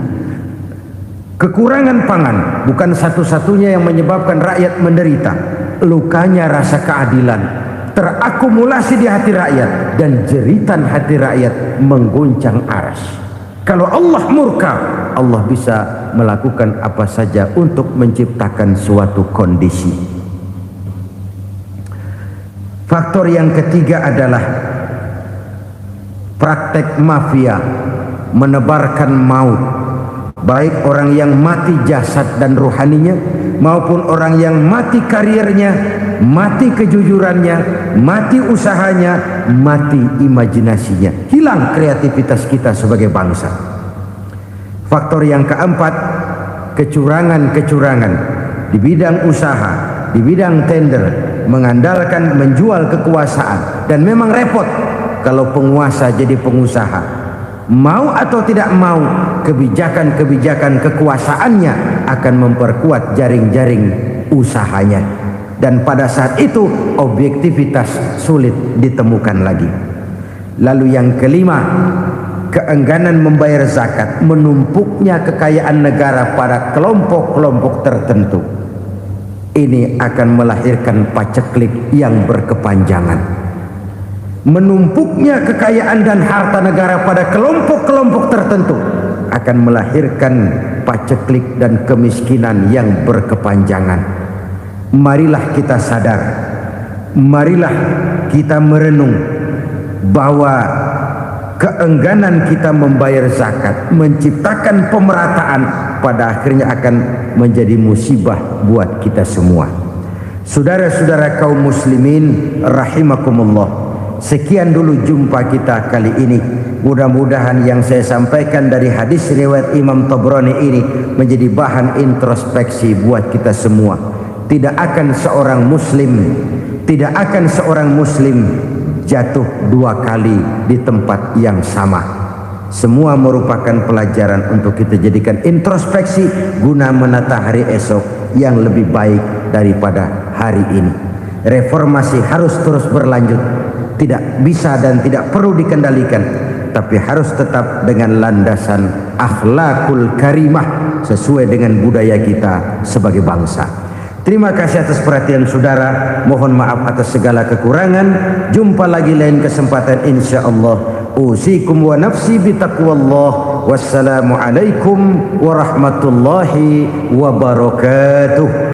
[SPEAKER 1] Kekurangan pangan bukan satu-satunya yang menyebabkan rakyat menderita. Lukanya rasa keadilan terakumulasi di hati rakyat, dan jeritan hati rakyat mengguncang aras. Kalau Allah murka, Allah bisa melakukan apa saja untuk menciptakan suatu kondisi. Faktor yang ketiga adalah praktek mafia menebarkan maut, baik orang yang mati jasad dan rohaninya maupun orang yang mati karirnya, mati kejujurannya, mati usahanya, mati imajinasinya. Hilang kreativitas kita sebagai bangsa. Faktor yang keempat, kecurangan-kecurangan di bidang usaha, di bidang tender, mengandalkan menjual kekuasaan. Dan memang repot kalau penguasa jadi pengusaha. Mau atau tidak mau, kebijakan-kebijakan kekuasaannya akan memperkuat jaring-jaring usahanya. Dan pada saat itu objektivitas sulit ditemukan lagi. Lalu yang kelima, keengganan membayar zakat, menumpuknya kekayaan negara pada kelompok-kelompok tertentu. Ini akan melahirkan paceklik yang berkepanjangan. Menumpuknya kekayaan dan harta negara pada kelompok-kelompok tertentu akan melahirkan paceklik dan kemiskinan yang berkepanjangan. Marilah kita sadar, marilah kita merenung bahwa keengganan kita membayar zakat menciptakan pemerataan pada akhirnya akan menjadi musibah buat kita semua. Saudara-saudara kaum muslimin rahimakumullah, sekian dulu jumpa kita kali ini. Mudah-mudahan yang saya sampaikan dari hadis riwayat Imam Tabrani ini menjadi bahan introspeksi buat kita semua. Tidak akan seorang muslim jatuh 2 kali di tempat yang sama. Semua merupakan pelajaran untuk kita jadikan introspeksi guna menata hari esok yang lebih baik daripada hari ini. Reformasi harus terus berlanjut, tidak bisa dan tidak perlu dikendalikan, tapi harus tetap dengan landasan akhlakul karimah sesuai dengan budaya kita sebagai bangsa. Terima kasih atas perhatian saudara. Mohon maaf atas segala kekurangan. Jumpa lagi lain kesempatan insyaallah. Usikum wa nafsi bitaqwallah. Wassalamualaikum warahmatullahi wabarakatuh.